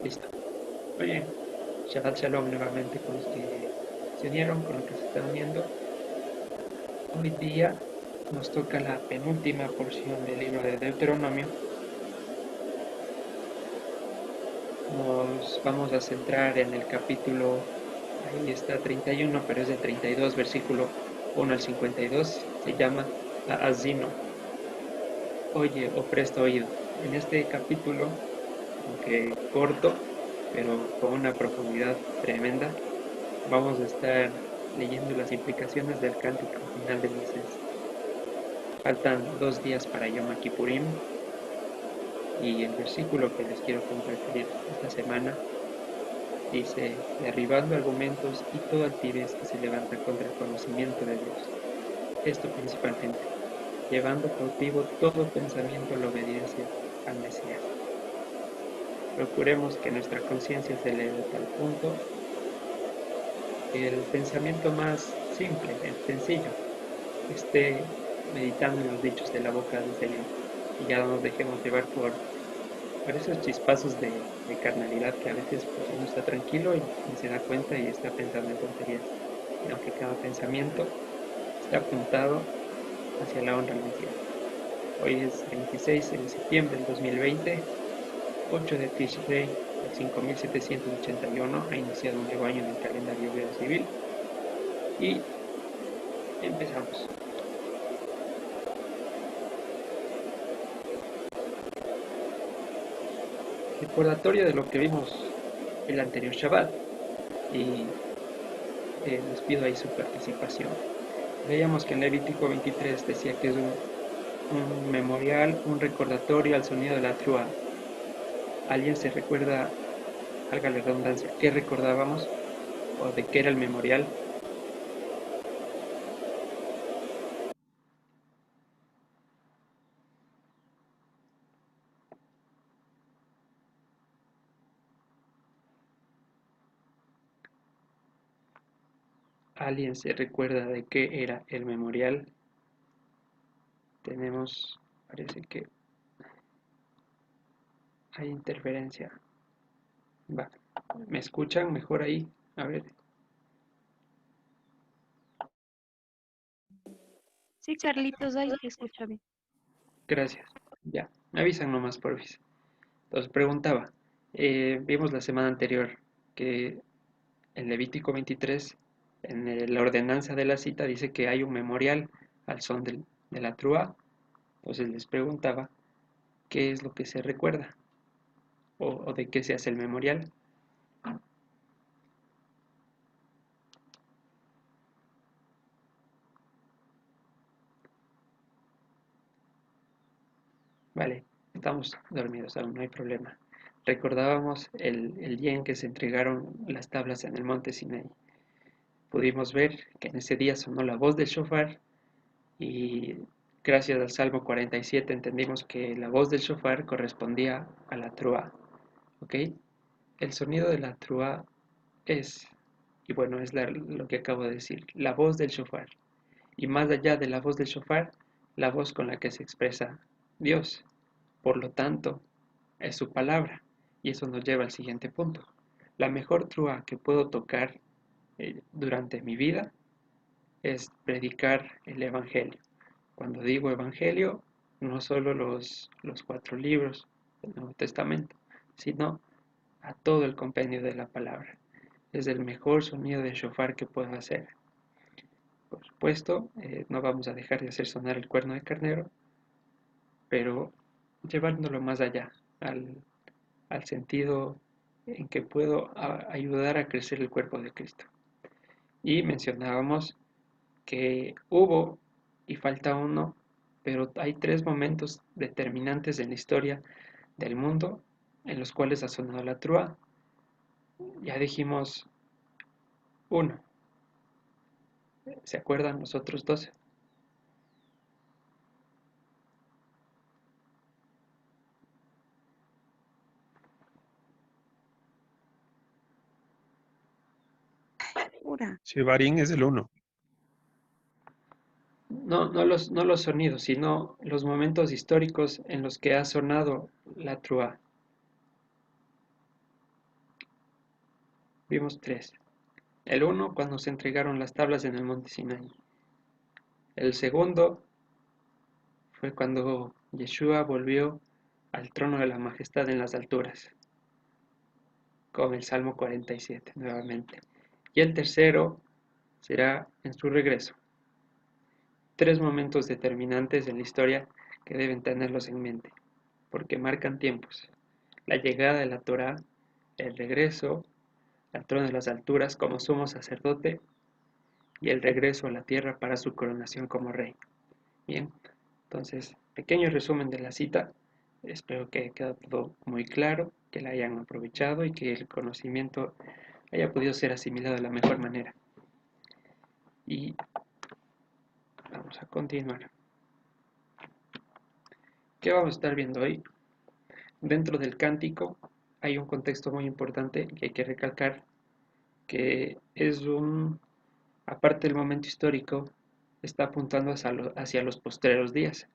Listo. Muy bien. Shabbat Shalom nuevamente con los que se unieron, con los que se están uniendo. Hoy día nos toca la penúltima porción del libro de Deuteronomio. Nos vamos a centrar en el capítulo, ahí está 31, pero es del 32, versículo 1 al 52. Se llama Azino. Oye o presta oído. En este capítulo, aunque corto, pero con una profundidad tremenda, vamos a estar leyendo las implicaciones del cántico final de Moisés. Faltan 2 días para Yom Kippurim y el versículo que les quiero compartir esta semana dice: derribando argumentos y toda altivez que se levanta contra el conocimiento de Dios. Esto principalmente, llevando cautivo todo pensamiento a la obediencia al Mesías. Procuremos que nuestra conciencia se eleve a tal punto que el pensamiento más simple, el sencillo, esté meditando en los dichos de la boca del Señor y ya no nos dejemos llevar por esos chispazos de carnalidad que a veces pues, uno está tranquilo y ni se da cuenta y está pensando en tonterías, sino que cada pensamiento está apuntado hacia la honra al Mesías. Hoy es 26 de septiembre del 2020, 8 de Tishrei del 5781, ha iniciado un nuevo año en el calendario civil y empezamos. Recordatorio de lo que vimos el anterior Shabbat y les pido ahí su participación. Veíamos que en Levítico 23 decía que es un memorial, un recordatorio al sonido de la trúa. ¿Alguien se recuerda, valga la redundancia, qué recordábamos o de qué era el memorial? ¿Alguien se recuerda de qué era el memorial? Tenemos, parece que hay interferencia. Va, ¿me escuchan mejor ahí? A ver, Sí, Carlitos, ahí te escucho bien. gracias. Ya, me avisan nomás, porfis. Entonces preguntaba, vimos la semana anterior que en Levítico 23, la ordenanza de la cita, dice que hay un memorial al son de la trúa. Entonces les preguntaba qué es lo que se recuerda o de qué se hace el memorial. Vale, estamos dormidos aún, no hay problema. Recordábamos el día en que se entregaron las tablas en el monte Sinaí. Pudimos ver que en ese día sonó la voz del shofar y gracias al Salmo 47 entendimos que la voz del shofar correspondía a la trúa. ¿Ok? El sonido de la trúa es, y bueno, es lo que acabo de decir, la voz del shofar. Y más allá de la voz del shofar, la voz con la que se expresa Dios. Por lo tanto, es su palabra. Y eso nos lleva al siguiente punto. La mejor trúa que puedo tocar durante mi vida es predicar el Evangelio. Cuando digo Evangelio, no solo los 4 libros del Nuevo Testamento, sino a todo el compendio de la palabra. Es el mejor sonido de shofar que puedo hacer. Por supuesto, no vamos a dejar de hacer sonar el cuerno de carnero, pero llevándolo más allá, al sentido en que puedo ayudar a crecer el cuerpo de Cristo. Y mencionábamos que hubo y falta uno, pero hay 3 momentos determinantes en la historia del mundo en los cuales ha sonado la trúa. Ya dijimos uno, ¿se acuerdan los otros 12? Pura. Shevarín es el uno. No, no los sonidos, sino los momentos históricos en los que ha sonado la trúa. Vimos tres. El uno, cuando se entregaron las tablas en el monte Sinaí. El segundo fue cuando Yeshua volvió al trono de la majestad en las alturas, con el Salmo 47 nuevamente. Y el tercero será en su regreso. Tres momentos determinantes en la historia que deben tenerlos en mente, porque marcan tiempos. La llegada de la Torá, el regreso al trono de las alturas como sumo sacerdote y el regreso a la tierra para su coronación como rey. Bien, entonces, pequeño resumen de la cita. Espero que haya quedado todo muy claro, que la hayan aprovechado y que el conocimiento haya podido ser asimilado de la mejor manera. Y vamos a continuar. ¿Qué vamos a estar viendo hoy? Dentro del cántico hay un contexto muy importante que hay que recalcar, que es aparte del momento histórico, está apuntando hacia los postreros días.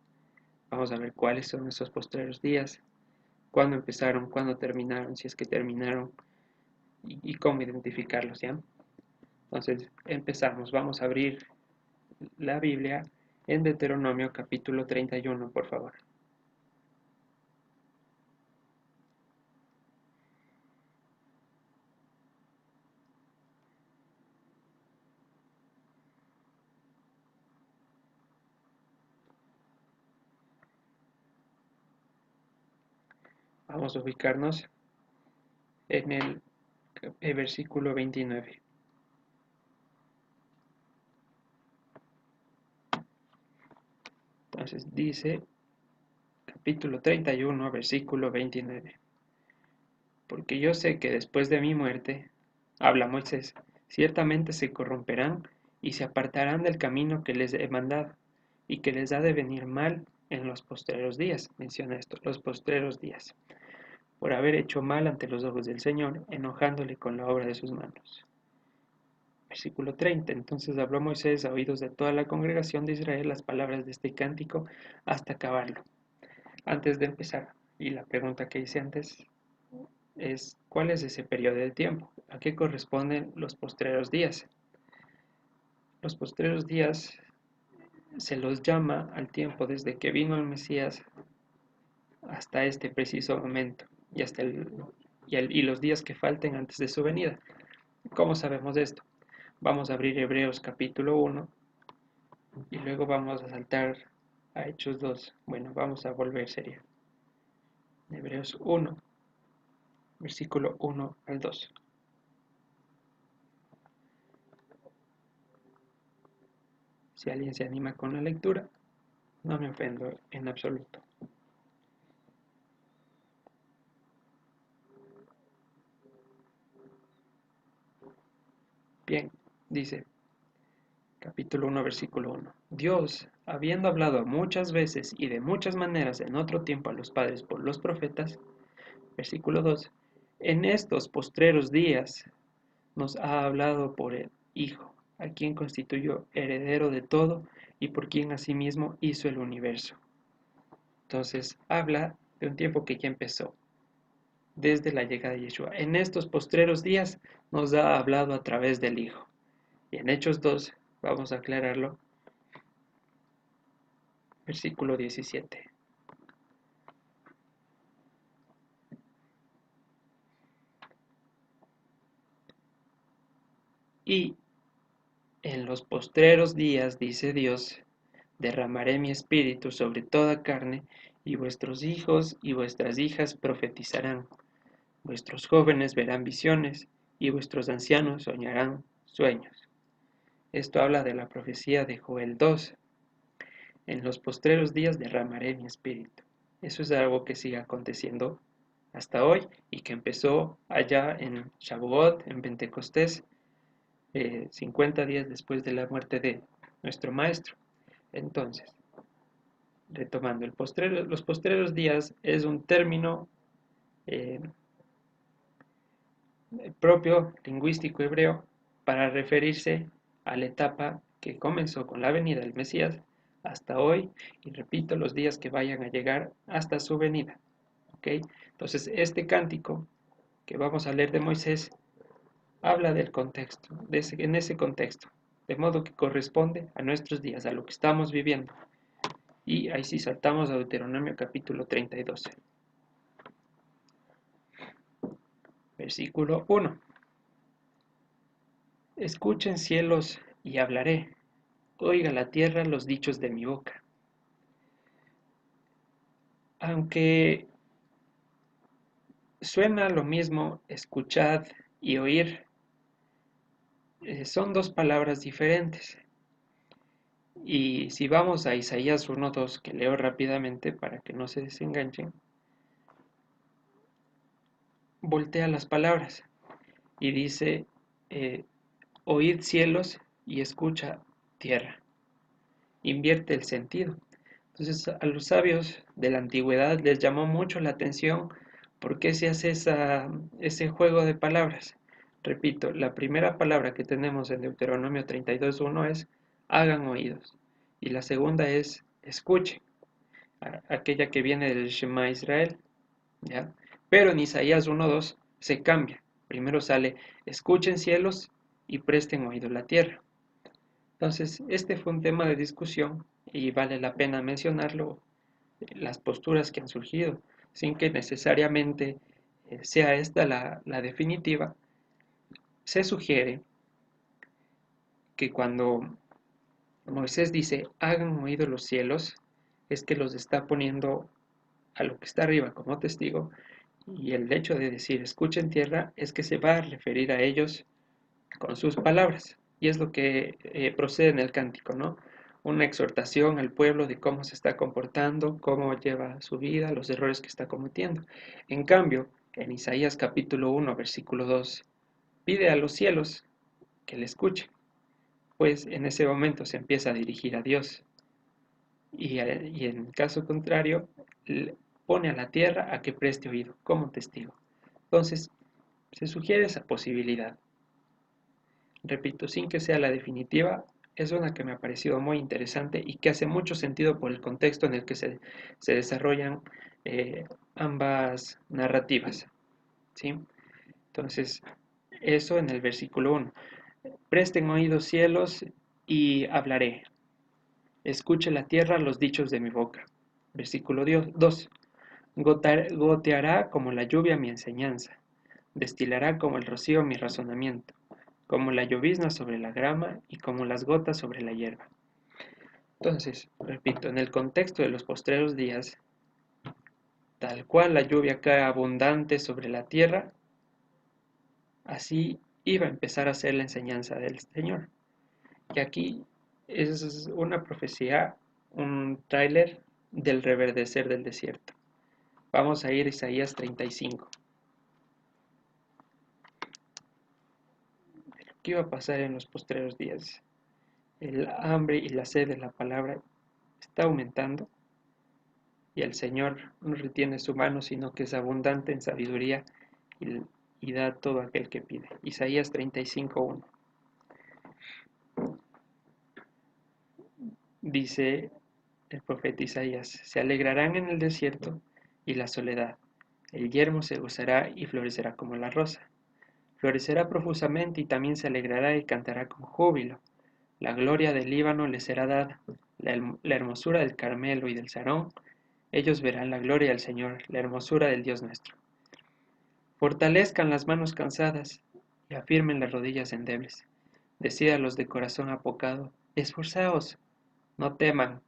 Vamos a ver cuáles son esos postreros días, cuándo empezaron, cuándo terminaron, si es que terminaron, y cómo identificarlos, ¿ya? Entonces, empezamos. Vamos a abrir la Biblia en Deuteronomio capítulo 31, por favor. Vamos a ubicarnos en el versículo 29. Entonces dice, capítulo 31, versículo 29. Porque yo sé que después de mi muerte, habla Moisés, ciertamente se corromperán y se apartarán del camino que les he mandado, y que les ha de venir mal en los postreros días. Menciona esto, los postreros días, por haber hecho mal ante los ojos del Señor, enojándole con la obra de sus manos. Versículo 30. Entonces habló Moisés a oídos de toda la congregación de Israel las palabras de este cántico hasta acabarlo. Antes de empezar, y la pregunta que hice antes es, ¿cuál es ese periodo de tiempo? ¿A qué corresponden los postreros días? Los postreros días se los llama al tiempo desde que vino el Mesías hasta este preciso momento y y los días que falten antes de su venida. ¿Cómo sabemos esto? Vamos a abrir Hebreos capítulo 1 y luego vamos a saltar a Hechos 2. Bueno, vamos a volver, sería Hebreos 1, versículo 1 al 2. Si alguien se anima con la lectura, no me ofendo en absoluto. Bien, dice capítulo 1, versículo 1. Dios, habiendo hablado muchas veces y de muchas maneras en otro tiempo a los padres por los profetas, versículo 2, en estos postreros días nos ha hablado por el Hijo, a quien constituyó heredero de todo y por quien asimismo hizo el universo. Entonces habla de un tiempo que ya empezó, desde la llegada de Yeshua. En estos postreros días nos ha hablado a través del Hijo. Y en Hechos 2, vamos a aclararlo, versículo 17. Y en los postreros días, dice Dios, derramaré mi espíritu sobre toda carne, y vuestros hijos y vuestras hijas profetizarán, vuestros jóvenes verán visiones, y vuestros ancianos soñarán sueños. Esto habla de la profecía de Joel 2. En los postreros días derramaré mi espíritu. Eso es algo que sigue aconteciendo hasta hoy y que empezó allá en Shavuot, en Pentecostés, 50 días después de la muerte de nuestro Maestro. Entonces, retomando, los postreros días es un término eh, propio lingüístico hebreo para referirse a la etapa que comenzó con la venida del Mesías hasta hoy, y repito, los días que vayan a llegar hasta su venida. ¿Okay? Entonces, este cántico que vamos a leer de Moisés habla del contexto, en ese contexto, de modo que corresponde a nuestros días, a lo que estamos viviendo. Y ahí sí saltamos a Deuteronomio capítulo 32, versículo 1. Escuchen cielos y hablaré, oiga la tierra los dichos de mi boca. Aunque suena lo mismo escuchad y oír, son dos palabras diferentes. Y si vamos a Isaías 1:2, que leo rápidamente para que no se desenganchen, voltea las palabras y dice, eh, oíd cielos y escucha tierra. Invierte el sentido. Entonces a los sabios de la antigüedad les llamó mucho la atención por qué se hace ese juego de palabras. Repito, la primera palabra que tenemos en Deuteronomio 32:1 es hagan oídos y la segunda es escuchen, aquella que viene del Shema Israel, ¿ya? Pero en Isaías 1:2 se cambia. Primero sale escuchen cielos y presten oído la tierra. Entonces, este fue un tema de discusión y vale la pena mencionarlo, las posturas que han surgido, sin que necesariamente sea esta la definitiva. Se sugiere que cuando Moisés dice, hagan oído los cielos, es que los está poniendo a lo que está arriba como testigo, y el hecho de decir, escuchen tierra, es que se va a referir a ellos con sus palabras. Y es lo que procede en el cántico, ¿no? Una exhortación al pueblo de cómo se está comportando, cómo lleva su vida, los errores que está cometiendo. En cambio, en Isaías capítulo 1, versículo 2, pide a los cielos que le escuchen, pues en ese momento se empieza a dirigir a Dios. Y en caso contrario, pone a la tierra a que preste oído como testigo. Entonces, se sugiere esa posibilidad. Repito, sin que sea la definitiva, es una que me ha parecido muy interesante y que hace mucho sentido por el contexto en el que se desarrollan ambas narrativas, ¿sí? Entonces, eso en el versículo 1. Presten oídos cielos y hablaré. Escuche la tierra los dichos de mi boca. Versículo 2. Goteará como la lluvia mi enseñanza, destilará como el rocío mi razonamiento, como la llovizna sobre la grama y como las gotas sobre la hierba. Entonces, repito, en el contexto de los postreros días, tal cual la lluvia cae abundante sobre la tierra, así iba a empezar a ser la enseñanza del Señor. Y aquí es una profecía, un tráiler del reverdecer del desierto. Vamos a ir a Isaías 35. ¿Qué iba a pasar en los postreros días? El hambre y la sed de la palabra está aumentando y el Señor no retiene su mano, sino que es abundante en sabiduría y da todo aquel que pide. Isaías 35:1. Dice el profeta Isaías, se alegrarán en el desierto y la soledad. El yermo se gozará y florecerá como la rosa. Florecerá profusamente y también se alegrará y cantará con júbilo. La gloria del Líbano les será dada, la hermosura del Carmelo y del Sarón. Ellos verán la gloria del Señor, la hermosura del Dios nuestro. Fortalezcan las manos cansadas y afirmen las rodillas endebles. Decid a los de corazón apocado, esforzaos, no teman,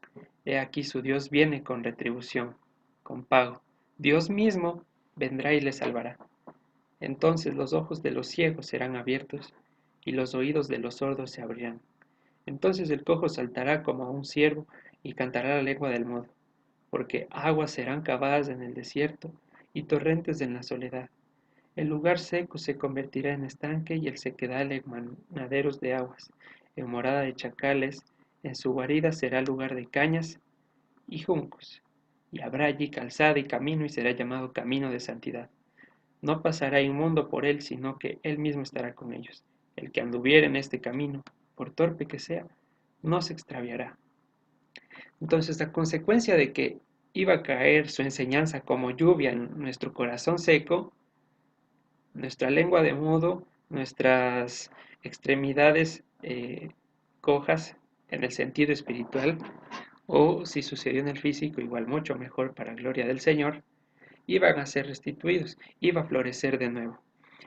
he aquí su Dios viene con retribución, con pago. Dios mismo vendrá y les salvará. Entonces los ojos de los ciegos serán abiertos y los oídos de los sordos se abrirán. Entonces el cojo saltará como a un ciervo y cantará la lengua del mudo, porque aguas serán cavadas en el desierto y torrentes en la soledad. El lugar seco se convertirá en estanque y el sequedal en manaderos de aguas, en morada de chacales, en su guarida será lugar de cañas y juncos, y habrá allí calzada y camino y será llamado camino de santidad. No pasará inmundo por él, sino que él mismo estará con ellos. El que anduviere en este camino, por torpe que sea, no se extraviará. Entonces, a consecuencia de que iba a caer su enseñanza como lluvia en nuestro corazón seco, nuestra lengua de mudo nuestras extremidades cojas en el sentido espiritual, o si sucedió en el físico, igual mucho mejor para gloria del Señor, iban a ser restituidos, iba a florecer de nuevo.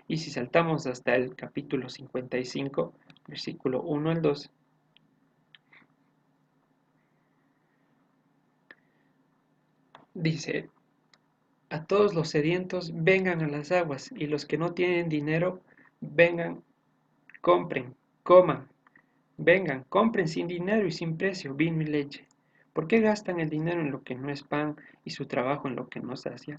Y si saltamos hasta el capítulo 55, versículo 1 al 2, dice: a todos los sedientos vengan a las aguas, y los que no tienen dinero, vengan, compren, coman, vengan, compren sin dinero y sin precio vino y leche. ¿Por qué gastan el dinero en lo que no es pan y su trabajo en lo que no sacia?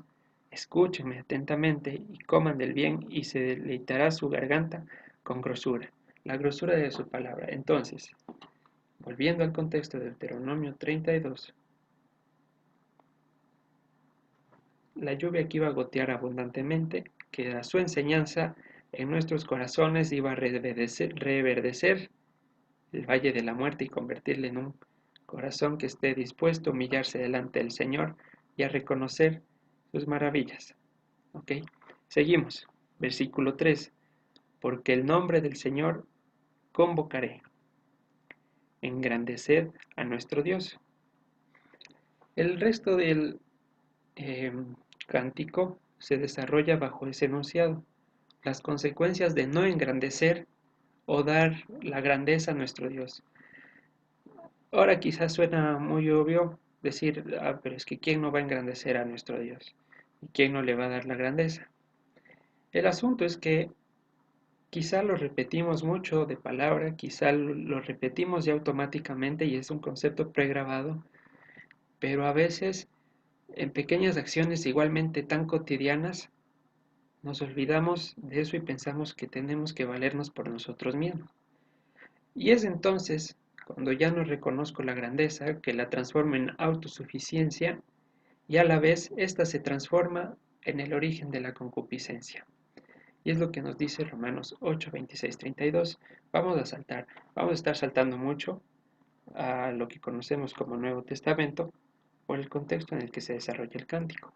Escúchenme atentamente y coman del bien, y se deleitará su garganta con grosura, la grosura de su palabra. Entonces, volviendo al contexto de Deuteronomio 32, la lluvia que iba a gotear abundantemente, que era su enseñanza en nuestros corazones, iba a reverdecer el valle de la muerte y convertirle en un corazón que esté dispuesto a humillarse delante del Señor y a reconocer sus maravillas. ¿Ok? Seguimos. Versículo 3. Porque el nombre del Señor convocaré. Engrandeced a nuestro Dios. El resto del eh, cántico se desarrolla bajo ese enunciado. Las consecuencias de no engrandecer o dar la grandeza a nuestro Dios. Ahora quizás suena muy obvio decir, pero es que ¿quién no va a engrandecer a nuestro Dios? ¿Y quién no le va a dar la grandeza? El asunto es que quizá lo repetimos mucho de palabra, quizá lo repetimos ya automáticamente y es un concepto pregrabado, pero a veces en pequeñas acciones igualmente tan cotidianas nos olvidamos de eso y pensamos que tenemos que valernos por nosotros mismos. Y es entonces cuando ya no reconozco la grandeza que la transformo en autosuficiencia, y a la vez ésta se transforma en el origen de la concupiscencia. Y es lo que nos dice Romanos 8, 26, 32. Vamos a estar saltando mucho a lo que conocemos como Nuevo Testamento por el contexto en el que se desarrolla el cántico.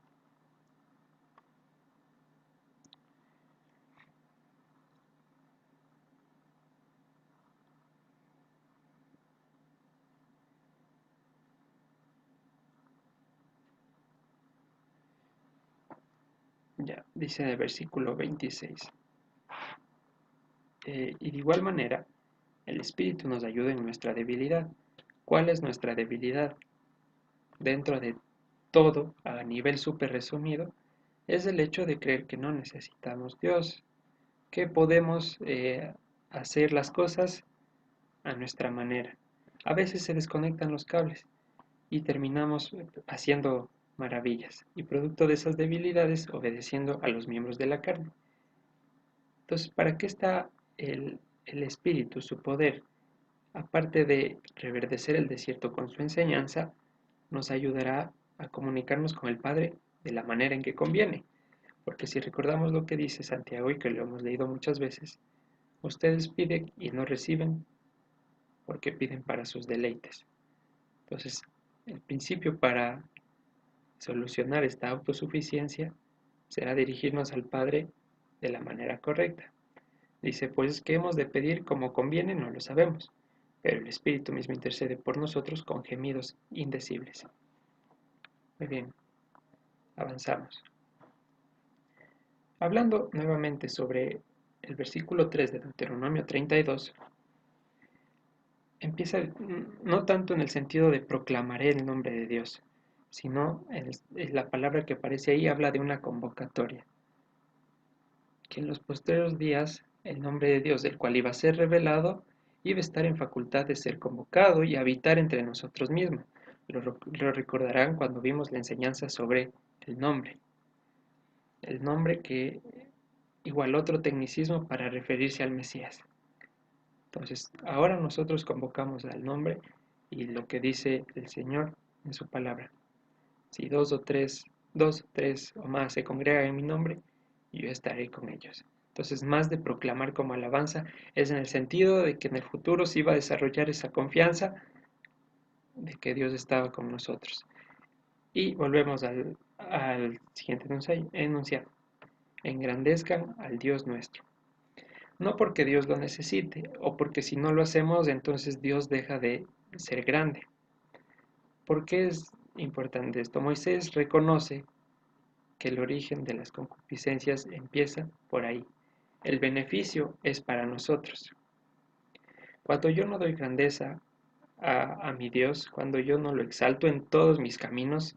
Ya, dice en el versículo 26. Y de igual manera, el Espíritu nos ayuda en nuestra debilidad. ¿Cuál es nuestra debilidad? Dentro de todo, a nivel súper resumido, es el hecho de creer que no necesitamos Dios, que podemos hacer las cosas a nuestra manera. A veces se desconectan los cables y terminamos haciendo maravillas, y producto de esas debilidades obedeciendo a los miembros de la carne. Entonces, ¿para qué está el Espíritu, su poder? Aparte de reverdecer el desierto con su enseñanza, nos ayudará a comunicarnos con el Padre de la manera en que conviene. Porque si recordamos lo que dice Santiago y que lo hemos leído muchas veces, ustedes piden y no reciben porque piden para sus deleites. Entonces, el principio para solucionar esta autosuficiencia será dirigirnos al Padre de la manera correcta. Dice, pues, ¿qué hemos de pedir como conviene? No lo sabemos, pero el Espíritu mismo intercede por nosotros con gemidos indecibles. Muy bien, avanzamos. Hablando nuevamente sobre el versículo 3 de Deuteronomio 32, empieza no tanto en el sentido de proclamaré el nombre de Dios, sino en la palabra que aparece ahí habla de una convocatoria, que en los posteriores días el nombre de Dios, del cual iba a ser revelado, iba a estar en facultad de ser convocado y habitar entre nosotros mismos. Lo recordarán cuando vimos la enseñanza sobre el nombre que igual otro tecnicismo para referirse al Mesías. Entonces, ahora nosotros convocamos al nombre y lo que dice el Señor en su palabra. Si dos o tres o más se congregan en mi nombre, yo estaré con ellos. Entonces, más de proclamar como alabanza, es en el sentido de que en el futuro se iba a desarrollar esa confianza de que Dios estaba con nosotros. Y volvemos al siguiente enunciado. Engrandezcan al Dios nuestro. No porque Dios lo necesite, o porque si no lo hacemos, entonces Dios deja de ser grande. ¿Por qué es importante esto? Moisés reconoce que el origen de las concupiscencias empieza por ahí. El beneficio es para nosotros. Cuando yo no doy grandeza a mi Dios, cuando yo no lo exalto en todos mis caminos,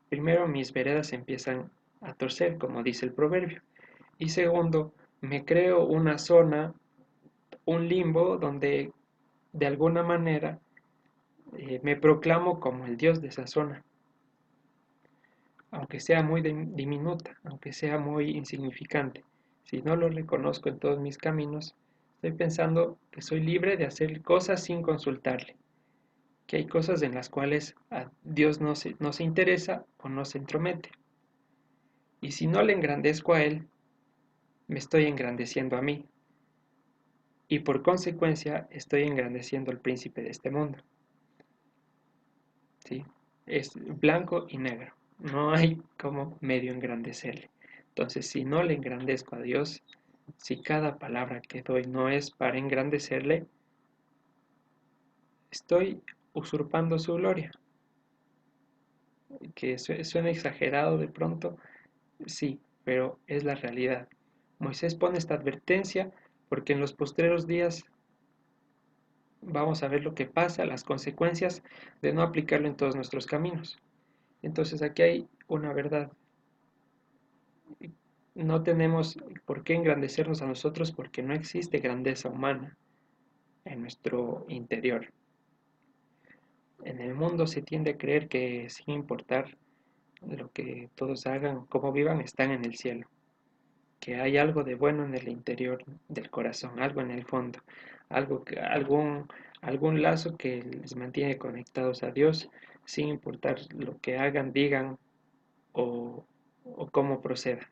primero mis veredas empiezan a torcer, como dice el proverbio. Y segundo, me creo una zona, un limbo donde de alguna manera me proclamo como el Dios de esa zona, aunque sea muy diminuta, aunque sea muy insignificante. Si no lo reconozco en todos mis caminos, estoy pensando que soy libre de hacer cosas sin consultarle, que hay cosas en las cuales a Dios no se interesa o no se entromete. Y si no le engrandezco a Él, me estoy engrandeciendo a mí, y por consecuencia estoy engrandeciendo al príncipe de este mundo. ¿Sí? Es blanco y negro, no hay como medio engrandecerle. Entonces, si no le engrandezco a Dios, si cada palabra que doy no es para engrandecerle, estoy usurpando su gloria. Que suena exagerado de pronto, sí, pero es la realidad. Moisés pone esta advertencia porque en los postreros días vamos a ver lo que pasa, las consecuencias de no aplicarlo en todos nuestros caminos. Entonces aquí hay una verdad. No tenemos por qué engrandecernos a nosotros porque no existe grandeza humana en nuestro interior. En el mundo se tiende a creer que sin importar lo que todos hagan, cómo vivan, están en el cielo. Que hay algo de bueno en el interior del corazón, algo en el fondo, algún lazo que les mantiene conectados a Dios sin importar lo que hagan, digan o cómo procedan.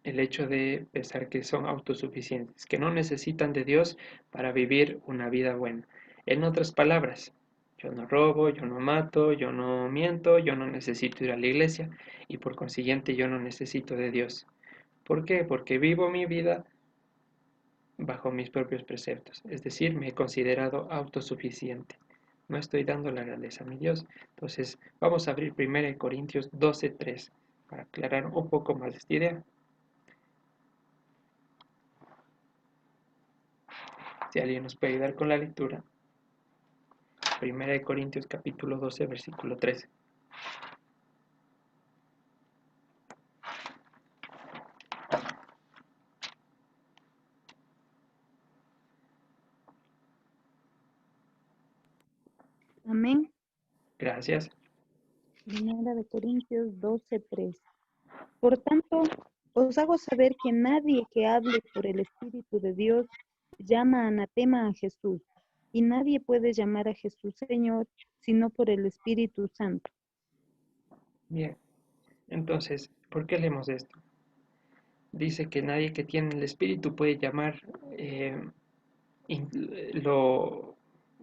El hecho de pensar que son autosuficientes, que no necesitan de Dios para vivir una vida buena. En otras palabras, yo no robo, yo no mato, yo no miento, yo no necesito ir a la iglesia y por consiguiente yo no necesito de Dios. ¿Por qué? Porque vivo mi vida bajo mis propios preceptos, es decir, me he considerado autosuficiente. No estoy dando la grandeza a mi Dios. Entonces, vamos a abrir 1 Corintios 12:3 para aclarar un poco más esta idea. Si alguien nos puede ayudar con la lectura. 1 capítulo 12, versículo 13. Amén. Gracias. Primera de Corintios 12:3. Por tanto, os hago saber que nadie que hable por el Espíritu de Dios llama anatema a Jesús, y nadie puede llamar a Jesús Señor sino por el Espíritu Santo. Bien. Entonces, ¿por qué leemos esto? Dice que nadie que tiene el Espíritu puede llamar eh, lo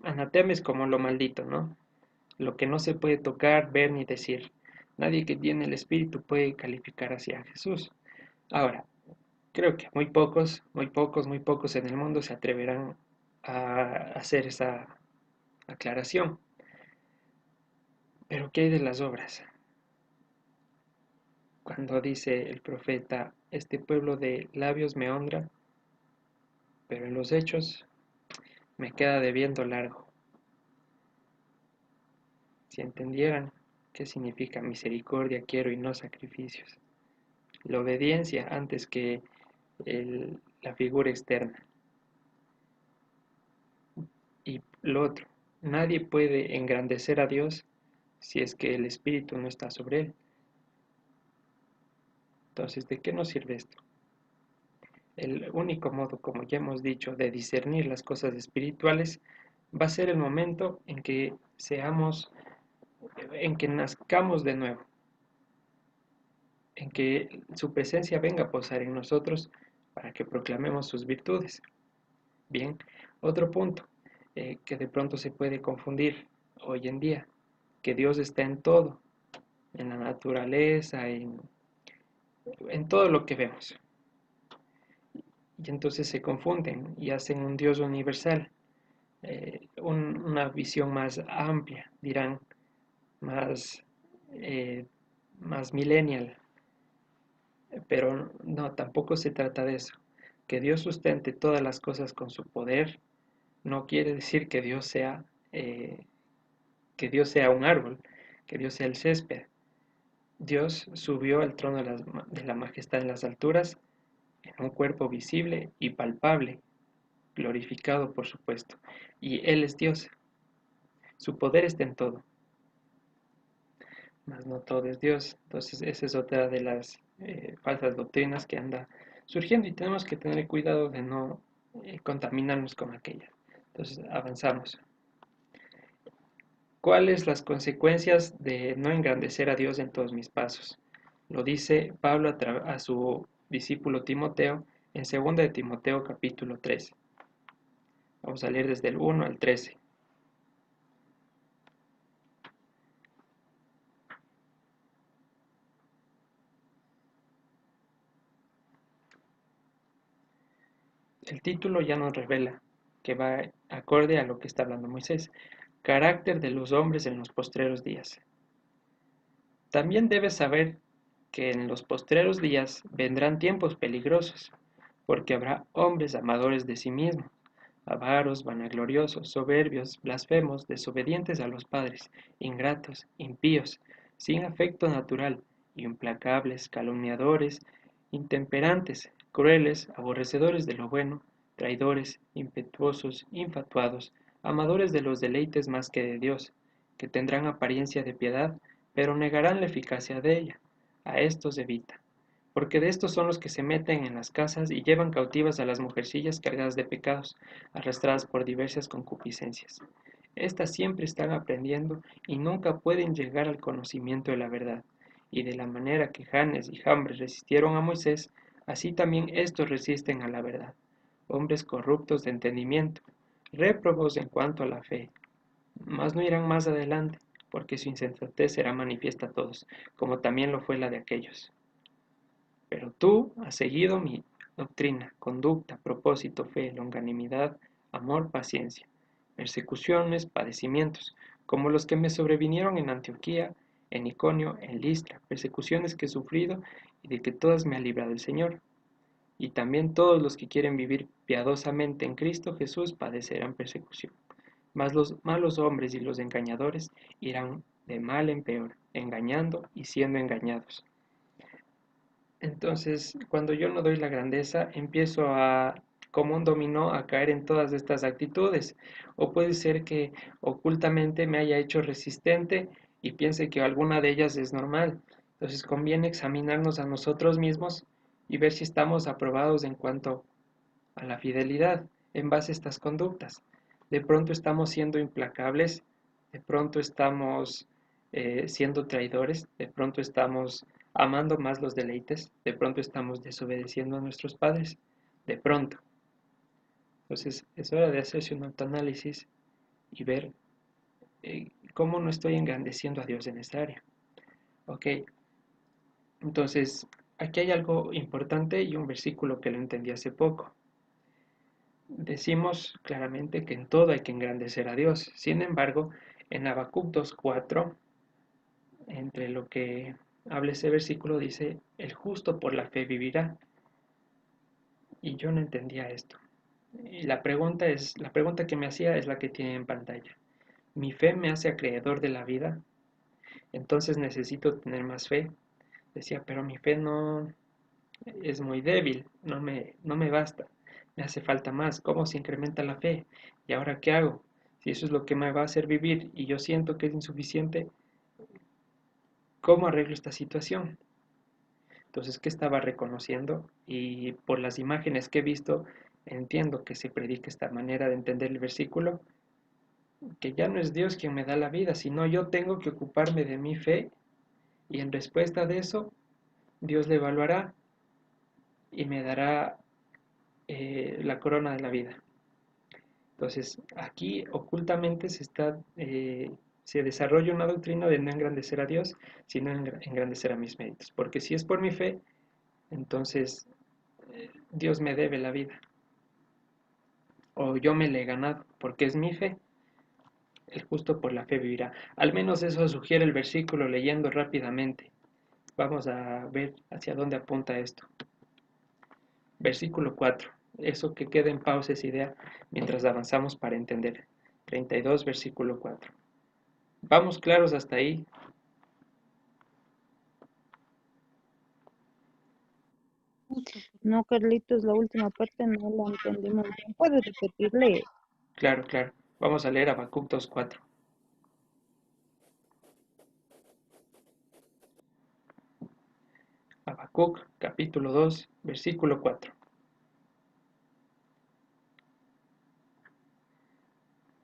anatema es como lo maldito, ¿no? Lo que no se puede tocar, ver ni decir. Nadie que tiene el Espíritu puede calificar hacia Jesús. Ahora, creo que muy pocos en el mundo se atreverán a hacer esa aclaración. Pero ¿qué hay de las obras? Cuando dice el profeta, este pueblo de labios me honra, pero en los hechos me queda debiendo largo. Si entendieran qué significa misericordia quiero y no sacrificios. La obediencia antes que la figura externa. Y lo otro, nadie puede engrandecer a Dios si es que el Espíritu no está sobre él. Entonces, ¿de qué nos sirve esto? El único modo, como ya hemos dicho, de discernir las cosas espirituales va a ser el momento en que nazcamos de nuevo, en que su presencia venga a posar en nosotros para que proclamemos sus virtudes. Bien, otro punto que de pronto se puede confundir hoy en día, que Dios está en todo, en la naturaleza, en todo lo que vemos. y entonces se confunden y hacen un Dios universal, una visión más amplia, dirán, más, eh, más millennial, pero no, tampoco se trata de eso. Que Dios sustente todas las cosas con su poder no quiere decir eh, que Dios sea un árbol, que Dios sea el césped. Dios subió al trono de la majestad en las alturas en un cuerpo visible y palpable, glorificado por supuesto. Y Él es Dios. Su poder está en todo, mas no todo es Dios. Entonces esa es otra de las falsas doctrinas que anda surgiendo y tenemos que tener cuidado de no contaminarnos con aquellas. Entonces avanzamos. ¿Cuáles las consecuencias de no engrandecer a Dios en todos mis pasos? Lo dice Pablo a su discípulo Timoteo en 2 de Timoteo capítulo 3. Vamos a leer desde el 1 al 13. El título ya nos revela que va acorde a lo que está hablando Moisés. Carácter de los hombres en los postreros días. También debes saber que en los postreros días vendrán tiempos peligrosos, porque habrá hombres amadores de sí mismos, avaros, vanagloriosos, soberbios, blasfemos, desobedientes a los padres, ingratos, impíos, sin afecto natural, implacables, calumniadores, intemperantes, crueles, aborrecedores de lo bueno, traidores, impetuosos, infatuados, amadores de los deleites más que de Dios, que tendrán apariencia de piedad, pero negarán la eficacia de ella. A estos evita, porque de estos son los que se meten en las casas y llevan cautivas a las mujercillas cargadas de pecados, arrastradas por diversas concupiscencias. Estas siempre están aprendiendo y nunca pueden llegar al conocimiento de la verdad. Y de la manera que Janes y Jambres resistieron a Moisés, así también estos resisten a la verdad. Hombres corruptos de entendimiento, réprobos en cuanto a la fe, mas no irán más adelante, porque su insensatez será manifiesta a todos, como también lo fue la de aquellos. Pero tú has seguido mi doctrina, conducta, propósito, fe, longanimidad, amor, paciencia, persecuciones, padecimientos, como los que me sobrevinieron en Antioquía, en Iconio, en Listra, persecuciones que he sufrido y de que todas me ha librado el Señor. Y también todos los que quieren vivir piadosamente en Cristo Jesús padecerán persecución. Mas los malos hombres y los engañadores irán de mal en peor, engañando y siendo engañados. Entonces, cuando yo no doy la grandeza, empiezo a, como un dominó, a caer en todas estas actitudes. O puede ser que ocultamente me haya hecho resistente y piense que alguna de ellas es normal. Entonces, conviene examinarnos a nosotros mismos y ver si estamos aprobados en cuanto a la fidelidad en base a estas conductas. De pronto estamos siendo implacables, de pronto estamos siendo traidores, de pronto estamos amando más los deleites, de pronto estamos desobedeciendo a nuestros padres, de pronto. Entonces es hora de hacerse un autoanálisis y ver cómo no estoy engrandeciendo a Dios en esta área. Ok, entonces aquí hay algo importante y un versículo que lo entendí hace poco. Decimos claramente que en todo hay que engrandecer a Dios. Sin embargo, en Habacuc 2:4, entre lo que habla ese versículo, dice, el justo por la fe vivirá. Y yo no entendía esto. Y la pregunta que me hacía es la que tiene en pantalla. ¿Mi fe me hace acreedor de la vida? Entonces necesito tener más fe. Decía, pero mi fe no es muy débil, no me basta, me hace falta más. ¿Cómo se incrementa la fe? ¿Y ahora qué hago? Si eso es lo que me va a hacer vivir y yo siento que es insuficiente, ¿cómo arreglo esta situación? Entonces, ¿qué estaba reconociendo? Y por las imágenes que he visto, entiendo que se predica esta manera de entender el versículo, que ya no es Dios quien me da la vida, sino yo tengo que ocuparme de mi fe y en respuesta de eso, Dios le evaluará y me dará la corona de la vida. Entonces, aquí ocultamente se desarrolla una doctrina de no engrandecer a Dios, sino engrandecer a mis méritos. Porque si es por mi fe, entonces Dios me debe la vida, o yo me la he ganado, porque es mi fe. El justo por la fe vivirá. Al menos eso sugiere el versículo leyendo rápidamente. Vamos a ver hacia dónde apunta esto. Versículo 4. Eso que queda en pausa esa idea mientras avanzamos para entender. 32, versículo 4. ¿Vamos claros hasta ahí? No, Carlitos, la última parte no la entendí muy bien. ¿Puedes repetirle? Claro, claro. Vamos a leer Habacuc 2:4. Habacuc, capítulo 2, versículo 4.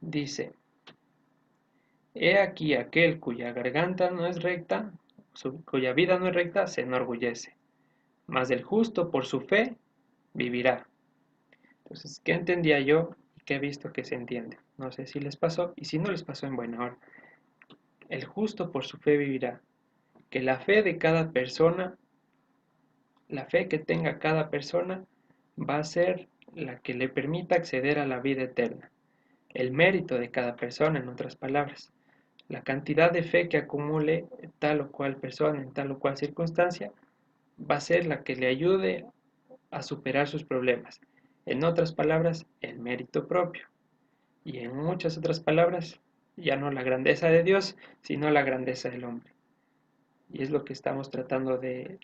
Dice, he aquí aquel cuya garganta no es recta, cuya vida no es recta, se enorgullece, mas el justo por su fe vivirá. Entonces, ¿qué entendía yo y qué he visto que se entiende? No sé si les pasó, y si no les pasó en buena hora. El justo por su fe vivirá. Que la fe de cada persona, la fe que tenga cada persona, va a ser la que le permita acceder a la vida eterna. El mérito de cada persona, en otras palabras. La cantidad de fe que acumule tal o cual persona en tal o cual circunstancia va a ser la que le ayude a superar sus problemas. En otras palabras, el mérito propio. Y en muchas otras palabras, ya no la grandeza de Dios, sino la grandeza del hombre. Y es lo que estamos tratando de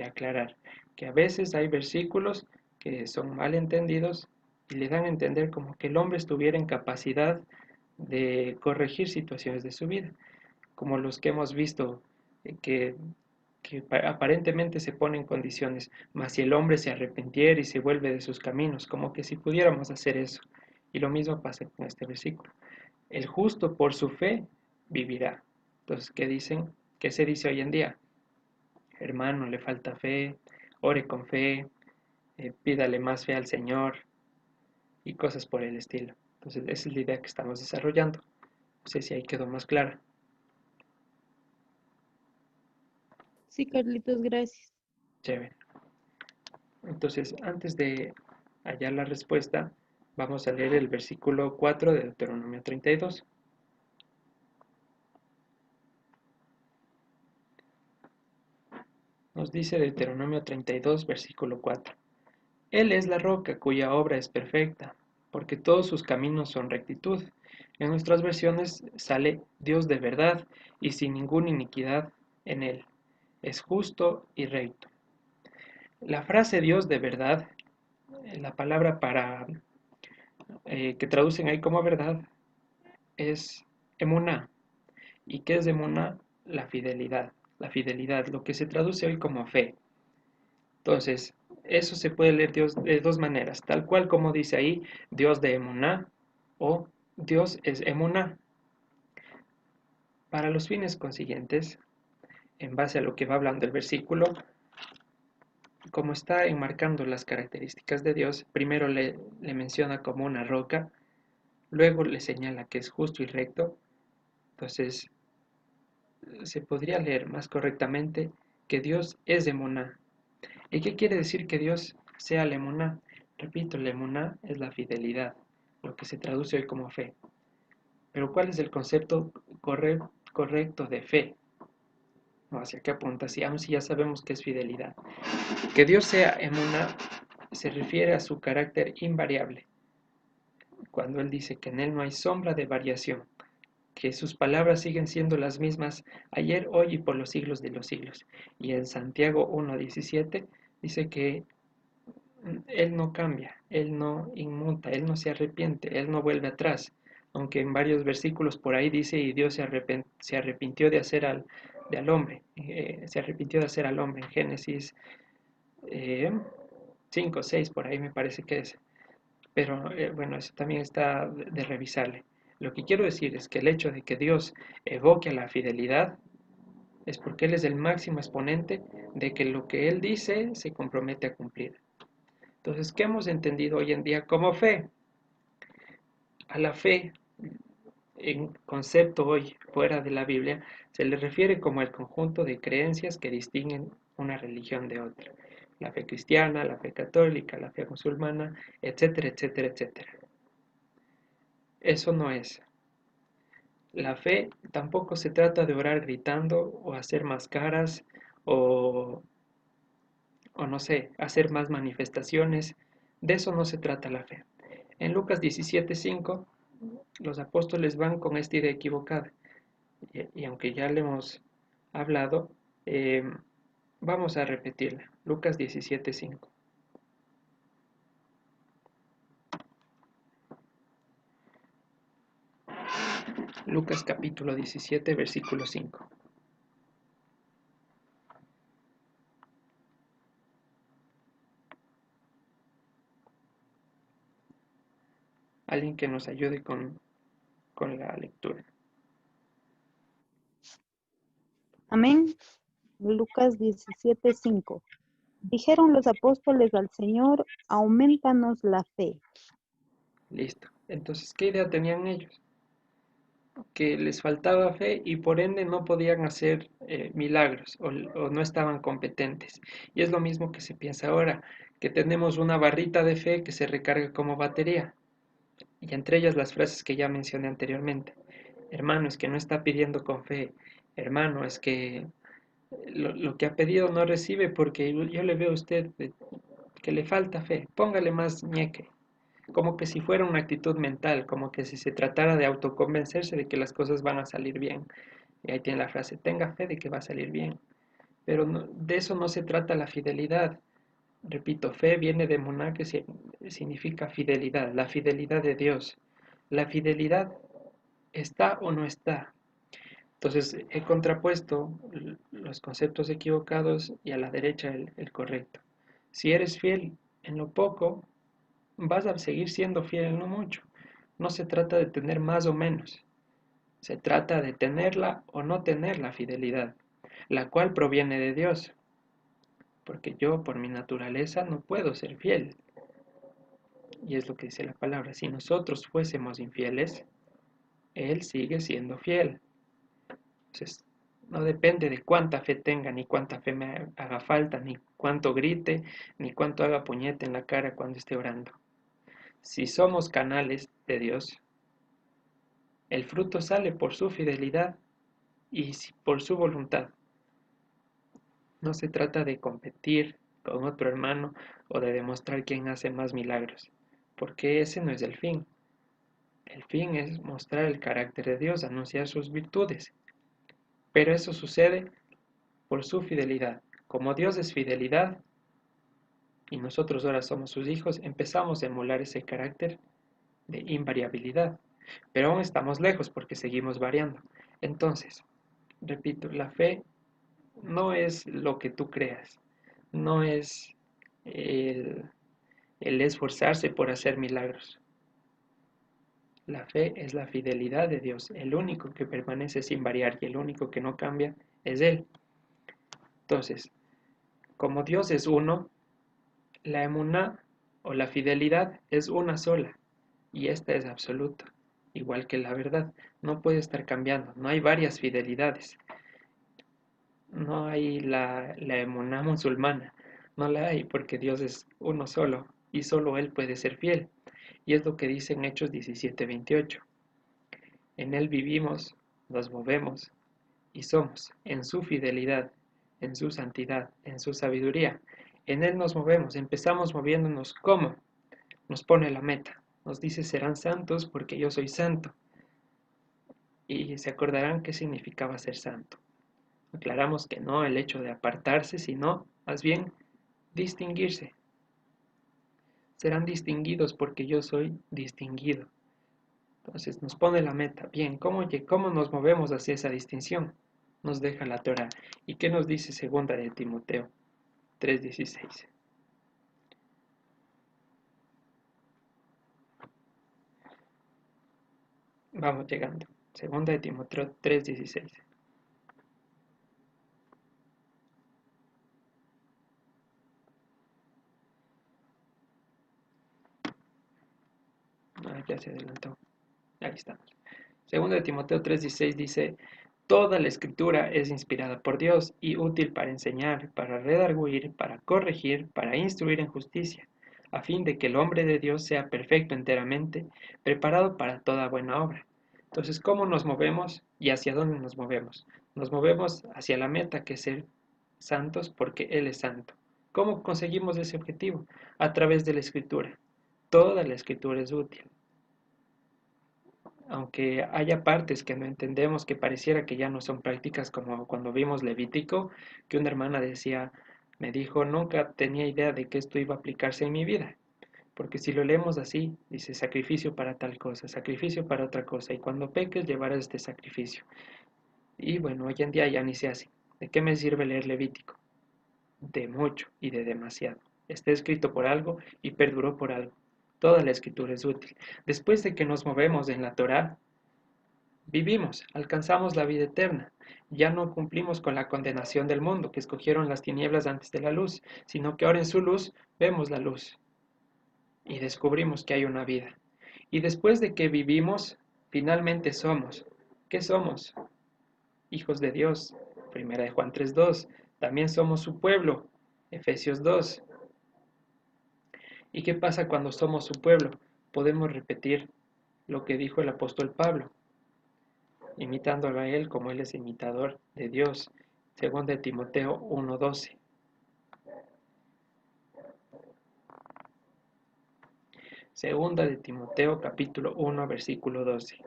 aclarar, que a veces hay versículos que son mal entendidos y le dan a entender como que el hombre estuviera en capacidad de corregir situaciones de su vida, como los que hemos visto que aparentemente se ponen condiciones, mas si el hombre se arrepintiera y se vuelve de sus caminos, como que si pudiéramos hacer eso. Y lo mismo pasa con este versículo. El justo por su fe vivirá. Entonces, ¿qué dicen? ¿Qué se dice hoy en día? Hermano, le falta fe, ore con fe, pídale más fe al Señor y cosas por el estilo. Entonces, esa es la idea que estamos desarrollando. No sé si ahí quedó más clara. Sí, Carlitos, gracias. Chévere. Entonces, antes de hallar la respuesta, vamos a leer el versículo 4 de Deuteronomio 32. Nos dice Deuteronomio 32, versículo 4. Él es la roca cuya obra es perfecta, porque todos sus caminos son rectitud. En nuestras versiones sale Dios de verdad y sin ninguna iniquidad en él. Es justo y recto. La frase Dios de verdad, la palabra para que traducen ahí como verdad, es emuná. ¿Y qué es emuná? La fidelidad. La fidelidad, lo que se traduce hoy como fe. Entonces, eso se puede leer Dios de dos maneras, tal cual como dice ahí, Dios de emuná o Dios es emuná. Para los fines consiguientes, en base a lo que va hablando el versículo, como está enmarcando las características de Dios, primero le menciona como una roca, luego le señala que es justo y recto. Entonces, se podría leer más correctamente que Dios es emuná. ¿Y qué quiere decir que Dios sea la emuná? Repito, la emuná es la fidelidad, lo que se traduce hoy como fe. Pero ¿cuál es el concepto correcto de fe? ¿No? ¿Hacia qué apunta? Si aún si ya sabemos que es fidelidad. Que Dios sea emuná se refiere a su carácter invariable, cuando Él dice que en Él no hay sombra de variación, que sus palabras siguen siendo las mismas ayer, hoy y por los siglos de los siglos. Y en Santiago 1:17 dice que Él no cambia, Él no inmuta, Él no se arrepiente, Él no vuelve atrás. Aunque en varios versículos por ahí dice, y Dios se arrepintió de hacer al hombre, se arrepintió de hacer al hombre en Génesis 5, 6, por ahí me parece que es. Pero bueno, eso también está de revisarle. Lo que quiero decir es que el hecho de que Dios evoque a la fidelidad es porque Él es el máximo exponente de que lo que Él dice se compromete a cumplir. Entonces, ¿qué hemos entendido hoy en día como fe? A la fe, en concepto hoy fuera de la Biblia, se le refiere como el conjunto de creencias que distinguen una religión de otra. la fe cristiana, la fe católica, la fe musulmana, etcétera, etcétera, etcétera. Eso no es. La fe tampoco se trata de orar gritando o hacer más caras o, o no sé, hacer más manifestaciones. De eso no se trata la fe. En Lucas 17:5, los apóstoles van con esta idea equivocada. Y aunque ya le hemos hablado, vamos a repetirla. Lucas 17:5. Lucas capítulo 17, versículo 5. Alguien que nos ayude con la lectura. Amén. Lucas 17:5. Dijeron los apóstoles al Señor, aumentanos la fe. Listo. Entonces, ¿qué idea tenían ellos? Que les faltaba fe y por ende no podían hacer milagros o no estaban competentes. Y es lo mismo que se piensa ahora, que tenemos una barrita de fe que se recarga como batería. Y entre ellas las frases que ya mencioné anteriormente. Hermano, es que no está pidiendo con fe. Hermano, es que lo que ha pedido no recibe porque yo le veo a usted que le falta fe. Póngale más ñeque. Como que si fuera una actitud mental, como que si se tratara de autoconvencerse de que las cosas van a salir bien. Y ahí tiene la frase, tenga fe de que va a salir bien. Pero de eso no se trata la fidelidad. Repito, fe viene de moná, que significa fidelidad, la fidelidad de Dios. La fidelidad está o no está. Entonces he contrapuesto los conceptos equivocados y a la derecha el correcto. Si eres fiel en lo poco, vas a seguir siendo fiel en lo mucho. No se trata de tener más o menos. Se trata de tenerla o no tener la fidelidad, la cual proviene de Dios, porque yo por mi naturaleza no puedo ser fiel. Y es lo que dice la palabra. Si nosotros fuésemos infieles, Él sigue siendo fiel. Entonces, no depende de cuánta fe tenga, ni cuánta fe me haga falta, ni cuánto grite, ni cuánto haga puñete en la cara cuando esté orando. Si somos canales de Dios, el fruto sale por su fidelidad y por su voluntad. No se trata de competir con otro hermano o de demostrar quién hace más milagros, porque ese no es el fin. El fin es mostrar el carácter de Dios, anunciar sus virtudes. Pero eso sucede por su fidelidad. Como Dios es fidelidad y nosotros ahora somos sus hijos, empezamos a emular ese carácter de invariabilidad. Pero aún estamos lejos porque seguimos variando. Entonces, repito, la fe no es lo que tú creas, no es el, el esforzarse por hacer milagros. La fe es la fidelidad de Dios. El único que permanece sin variar y el único que no cambia es Él. Entonces, como Dios es uno, la emuná o la fidelidad es una sola y esta es absoluta, igual que la verdad. No puede estar cambiando, no hay varias fidelidades. No hay la emuná musulmana, no la hay porque Dios es uno solo y solo Él puede ser fiel. Y es lo que dice en Hechos 17:28. En Él vivimos, nos movemos y somos, en su fidelidad, en su santidad, en su sabiduría. En Él nos movemos, empezamos moviéndonos como nos pone la meta. Nos dice serán santos porque yo soy santo. Y se acordarán qué significaba ser santo. Aclaramos que no el hecho de apartarse, sino más bien distinguirse. Serán distinguidos porque yo soy distinguido. Entonces nos pone la meta. Bien, ¿cómo nos movemos hacia esa distinción? Nos deja la Torah. ¿Y qué nos dice segunda de Timoteo 3:16? Vamos llegando. Segunda de Timoteo 3:16. Ah, ya se adelantó. Ahí estamos. Segunda de Timoteo 3:16 dice, Toda la escritura es inspirada por Dios y útil para enseñar, para redarguir, para corregir, para instruir en justicia, a fin de que el hombre de Dios sea perfecto enteramente, preparado para toda buena obra. Entonces, ¿cómo nos movemos y hacia dónde nos movemos? Nos movemos hacia la meta, que es ser santos porque Él es santo. ¿Cómo conseguimos ese objetivo? A través de la escritura. Toda la escritura es útil. Aunque haya partes que no entendemos, que pareciera que ya no son prácticas, como cuando vimos Levítico, que una hermana decía, me dijo, nunca tenía idea de que esto iba a aplicarse en mi vida, porque si lo leemos así, dice sacrificio para tal cosa, sacrificio para otra cosa, y cuando peques llevarás este sacrificio. Y bueno, hoy en día ya ni se hace. ¿De qué me sirve leer Levítico? De mucho y de demasiado. Está escrito por algo y perduró por algo. Toda la escritura es útil. Después de que nos movemos en la Torá, vivimos, alcanzamos la vida eterna. Ya no cumplimos con la condenación del mundo, que escogieron las tinieblas antes de la luz, sino que ahora en su luz vemos la luz y descubrimos que hay una vida. Y después de que vivimos, finalmente somos. ¿Qué somos? Hijos de Dios. Primera de Juan 3:2. También somos su pueblo. Efesios 2. ¿Y qué pasa cuando somos su pueblo? Podemos repetir lo que dijo el apóstol Pablo, imitándolo a él como él es imitador de Dios. Segunda de Timoteo 1:12. Segunda de Timoteo capítulo 1 versículo 12.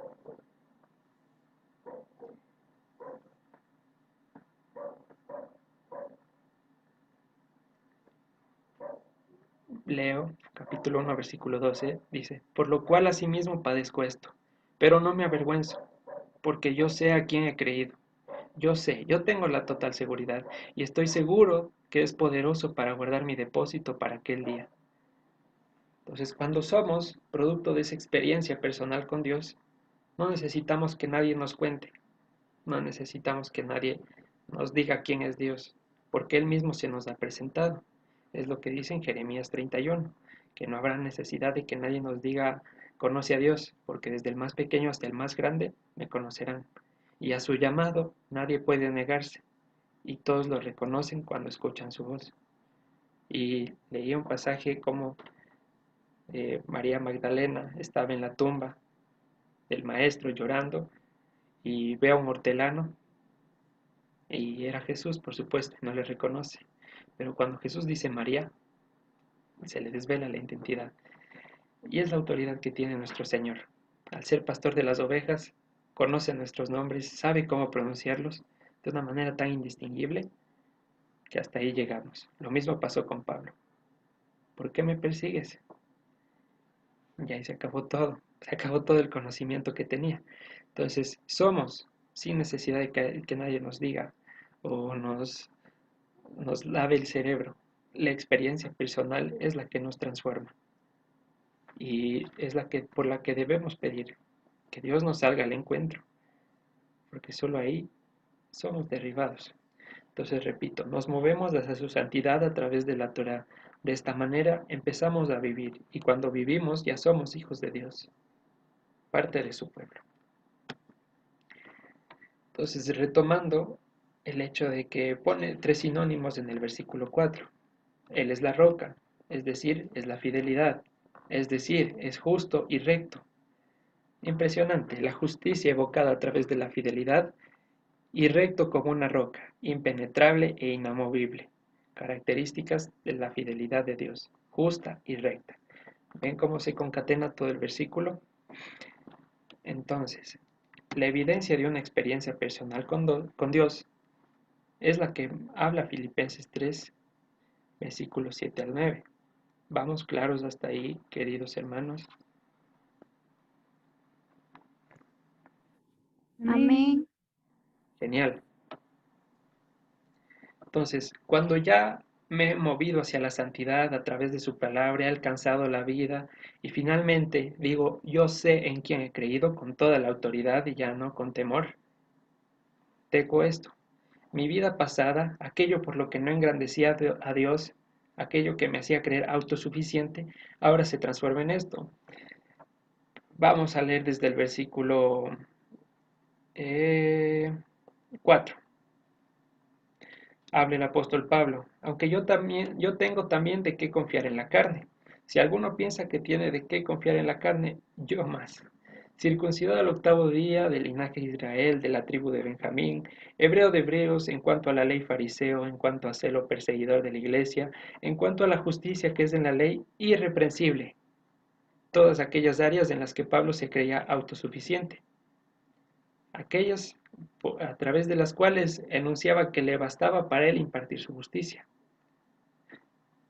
Leo capítulo 1 versículo 12. Dice, por lo cual asimismo padezco esto, pero no me avergüenzo, porque yo sé a quién he creído. Yo sé, yo tengo la total seguridad y estoy seguro que es poderoso para guardar mi depósito para aquel día. Entonces, cuando somos producto de esa experiencia personal con Dios, no necesitamos que nadie nos cuente, no necesitamos que nadie nos diga quién es Dios, porque Él mismo se nos ha presentado. Es lo que dice en Jeremías 31, que no habrá necesidad de que nadie nos diga, conoce a Dios, porque desde el más pequeño hasta el más grande me conocerán. Y a su llamado nadie puede negarse, y todos lo reconocen cuando escuchan su voz. Y leí un pasaje como María Magdalena estaba en la tumba del maestro llorando y ve a un hortelano y era Jesús, por supuesto, no le reconoce. Pero cuando Jesús dice María, se le desvela la identidad. Y es la autoridad que tiene nuestro Señor. Al ser pastor de las ovejas, conoce nuestros nombres, sabe cómo pronunciarlos de una manera tan indistinguible que hasta ahí llegamos. Lo mismo pasó con Pablo. ¿Por qué me persigues? Y ahí se acabó todo. Se acabó todo el conocimiento que tenía. Entonces, somos sin necesidad de que nadie nos diga o nos lave el cerebro. La experiencia personal es la que nos transforma y es la que, por la que debemos pedir que Dios nos salga al encuentro, porque solo ahí somos derribados. Entonces, repito, nos movemos hacia su santidad a través de la Torah. De esta manera empezamos a vivir y cuando vivimos ya somos hijos de Dios, parte de su pueblo. Entonces, retomando el hecho de que pone tres sinónimos en el versículo 4. Él es la roca, es decir, es la fidelidad, es decir, es justo y recto. Impresionante, la justicia evocada a través de la fidelidad y recto como una roca, impenetrable e inamovible. Características de la fidelidad de Dios, justa y recta. ¿Ven cómo se concatena todo el versículo? Entonces, la evidencia de una experiencia personal con Dios es la que habla Filipenses 3, versículos 7 al 9. ¿Vamos claros hasta ahí, queridos hermanos? Amén. Genial. Entonces, cuando ya me he movido hacia la santidad a través de su palabra, he alcanzado la vida y finalmente digo, yo sé en quién he creído con toda la autoridad y ya no con temor, teco esto. Mi vida pasada, aquello por lo que no engrandecía a Dios, aquello que me hacía creer autosuficiente, ahora se transforma en esto. Vamos a leer desde el versículo 4. Habla el apóstol Pablo, aunque yo tengo también de qué confiar en la carne. Si alguno piensa que tiene de qué confiar en la carne, yo más. Circuncidado al octavo día, del linaje de Israel, de la tribu de Benjamín, hebreo de hebreos, en cuanto a la ley fariseo, en cuanto a celo perseguidor de la iglesia, en cuanto a la justicia que es en la ley, irreprensible. Todas aquellas áreas en las que Pablo se creía autosuficiente, aquellas a través de las cuales enunciaba que le bastaba para él impartir su justicia.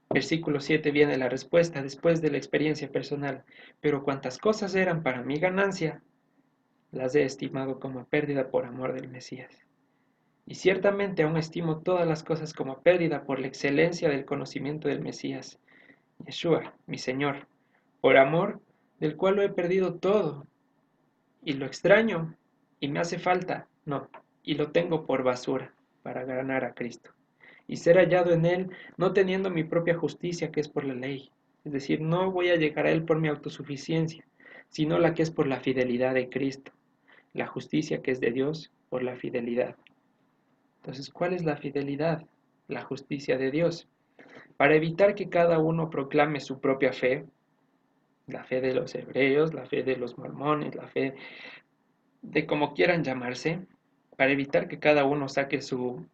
Versículo 7 viene la respuesta después de la experiencia personal. Pero cuantas cosas eran para mi ganancia, las he estimado como pérdida por amor del Mesías. Y ciertamente aún estimo todas las cosas como pérdida por la excelencia del conocimiento del Mesías, Yeshua, mi Señor, por amor del cual lo he perdido todo, y lo extraño, y me hace falta, no, y lo tengo por basura, para ganar a Cristo y ser hallado en Él, no teniendo mi propia justicia que es por la ley. Es decir, no voy a llegar a Él por mi autosuficiencia, sino la que es por la fidelidad de Cristo, la justicia que es de Dios por la fidelidad. Entonces, ¿cuál es la fidelidad? La justicia de Dios. Para evitar que cada uno proclame su propia fe, la fe de los hebreos, la fe de los mormones, la fe de como quieran llamarse, para evitar que cada uno saque su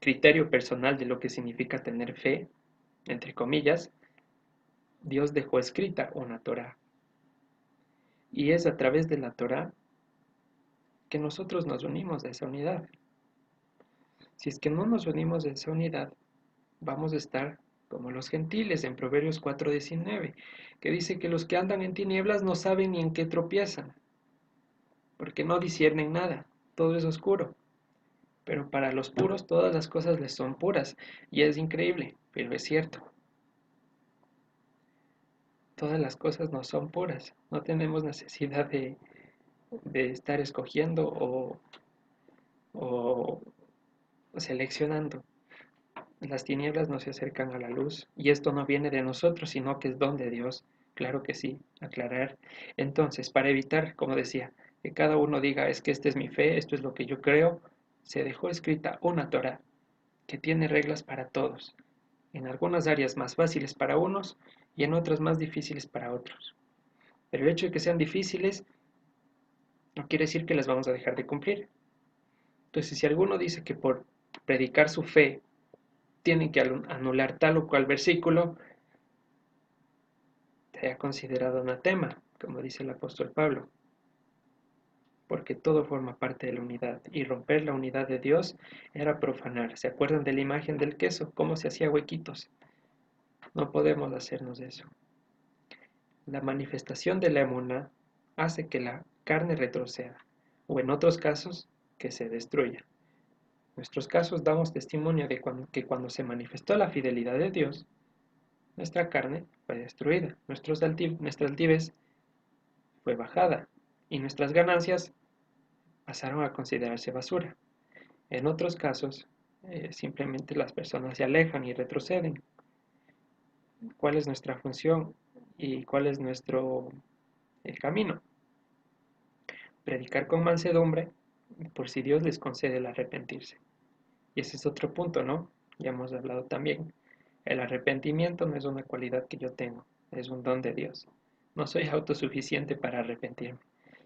criterio personal de lo que significa tener fe, entre comillas, Dios dejó escrita una Torá. Y es a través de la Torá que nosotros nos unimos a esa unidad. Si es que no nos unimos a esa unidad, vamos a estar como los gentiles en Proverbios 4:19, que dice que los que andan en tinieblas no saben ni en qué tropiezan, porque no disciernen nada, todo es oscuro. Pero para los puros todas las cosas les son puras, y es increíble, pero es cierto. Todas las cosas no son puras, no tenemos necesidad de estar escogiendo o seleccionando. Las tinieblas no se acercan a la luz y esto no viene de nosotros, sino que es don de Dios. Claro que sí, aclarar. Entonces, para evitar, como decía, que cada uno diga, es que esta es mi fe, esto es lo que yo creo, se dejó escrita una Torah que tiene reglas para todos, en algunas áreas más fáciles para unos y en otras más difíciles para otros. Pero el hecho de que sean difíciles no quiere decir que las vamos a dejar de cumplir. Entonces, si alguno dice que por predicar su fe tienen que anular tal o cual versículo, se ha considerado anatema, como dice el apóstol Pablo, porque todo forma parte de la unidad, y romper la unidad de Dios era profanar. ¿Se acuerdan de la imagen del queso? ¿Cómo se hacía huequitos? No podemos hacernos eso. La manifestación de la emuná hace que la carne retroceda, o en otros casos, que se destruya. En nuestros casos damos testimonio de que cuando se manifestó la fidelidad de Dios, nuestra carne fue destruida, nuestra altivez fue bajada y nuestras ganancias pasaron a considerarse basura. En otros casos, simplemente las personas se alejan y retroceden. ¿Cuál es nuestra función y cuál es nuestro el camino? Predicar con mansedumbre por si Dios les concede el arrepentirse. Y ese es otro punto, ¿no? Ya hemos hablado también. El arrepentimiento no es una cualidad que yo tengo, es un don de Dios. No soy autosuficiente para arrepentirme,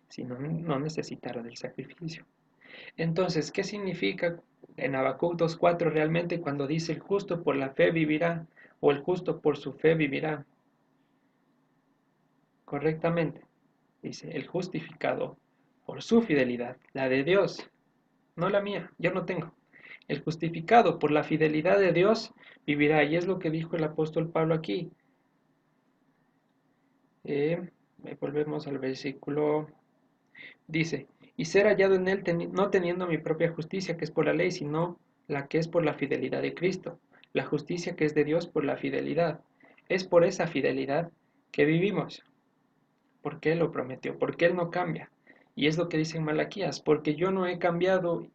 sino no necesitar del sacrificio. Entonces, ¿qué significa en Habacuc 2:4 realmente cuando dice el justo por la fe vivirá o el justo por su fe vivirá? Correctamente, dice el justificado por su fidelidad, la de Dios, no la mía, yo no tengo. El justificado por la fidelidad de Dios vivirá, y es lo que dijo el apóstol Pablo aquí. Eh, Volvemos al versículo. Dice, y ser hallado en él no teniendo mi propia justicia que es por la ley, sino la que es por la fidelidad de Cristo, la justicia que es de Dios por la fidelidad. Es por esa fidelidad que vivimos, porque Él lo prometió, porque Él no cambia. Y es lo que dice en Malaquías, porque yo no he cambiado,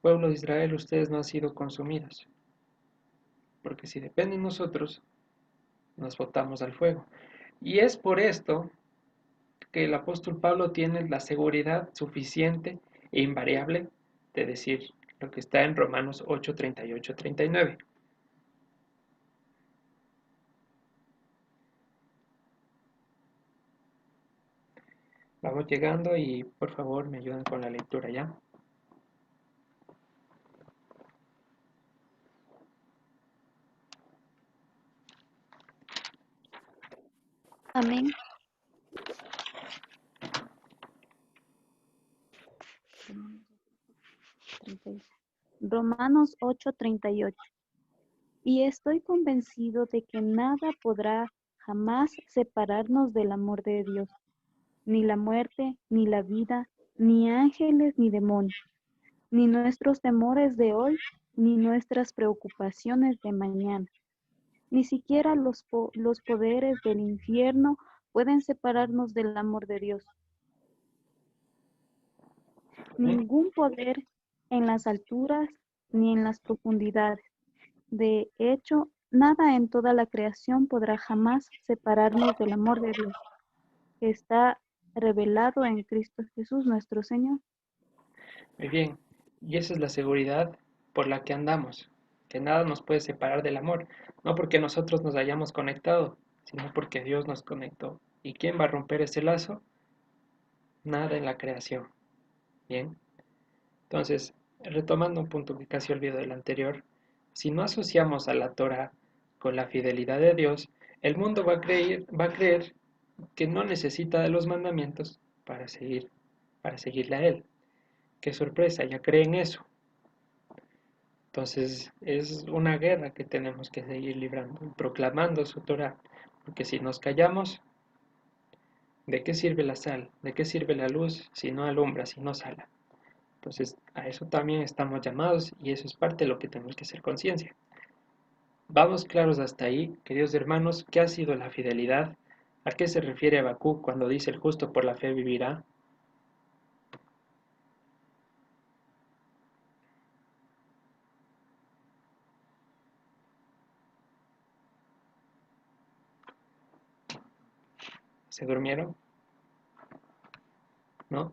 pueblo de Israel, ustedes no han sido consumidos. Porque si depende de nosotros, nos botamos al fuego. Y es por esto que el apóstol Pablo tiene la seguridad suficiente e invariable de decir lo que está en Romanos 8, 38, 39. Vamos llegando y por favor me ayudan con la lectura ya. Amén. Romanos 8:38. Y estoy convencido de que nada podrá jamás separarnos del amor de Dios, ni la muerte, ni la vida, ni ángeles, ni demonios, ni nuestros temores de hoy, ni nuestras preocupaciones de mañana. Ni siquiera los poderes del infierno pueden separarnos del amor de Dios. Ningún poder en las alturas ni en las profundidades. De hecho, nada en toda la creación podrá jamás separarnos del amor de Dios, que está revelado en Cristo Jesús nuestro Señor. Muy bien, y esa es la seguridad por la que andamos, que nada nos puede separar del amor, no porque nosotros nos hayamos conectado, sino porque Dios nos conectó. ¿Y quién va a romper ese lazo? Nada en la creación. Bien, entonces, retomando un punto que casi olvido del anterior, si no asociamos a la Torah con la fidelidad de Dios, el mundo va a creer que no necesita de los mandamientos para seguirle a Él. Qué sorpresa, ya creen eso. Entonces es una guerra que tenemos que seguir librando, proclamando su Torah, porque si nos callamos, ¿de qué sirve la sal? ¿De qué sirve la luz si no alumbra, si no sala? Entonces a eso también estamos llamados y eso es parte de lo que tenemos que hacer conciencia. Vamos claros hasta ahí, queridos hermanos, ¿qué ha sido la fidelidad? ¿A qué se refiere Habacuc cuando dice el justo por la fe vivirá? ¿Se durmieron? ¿No?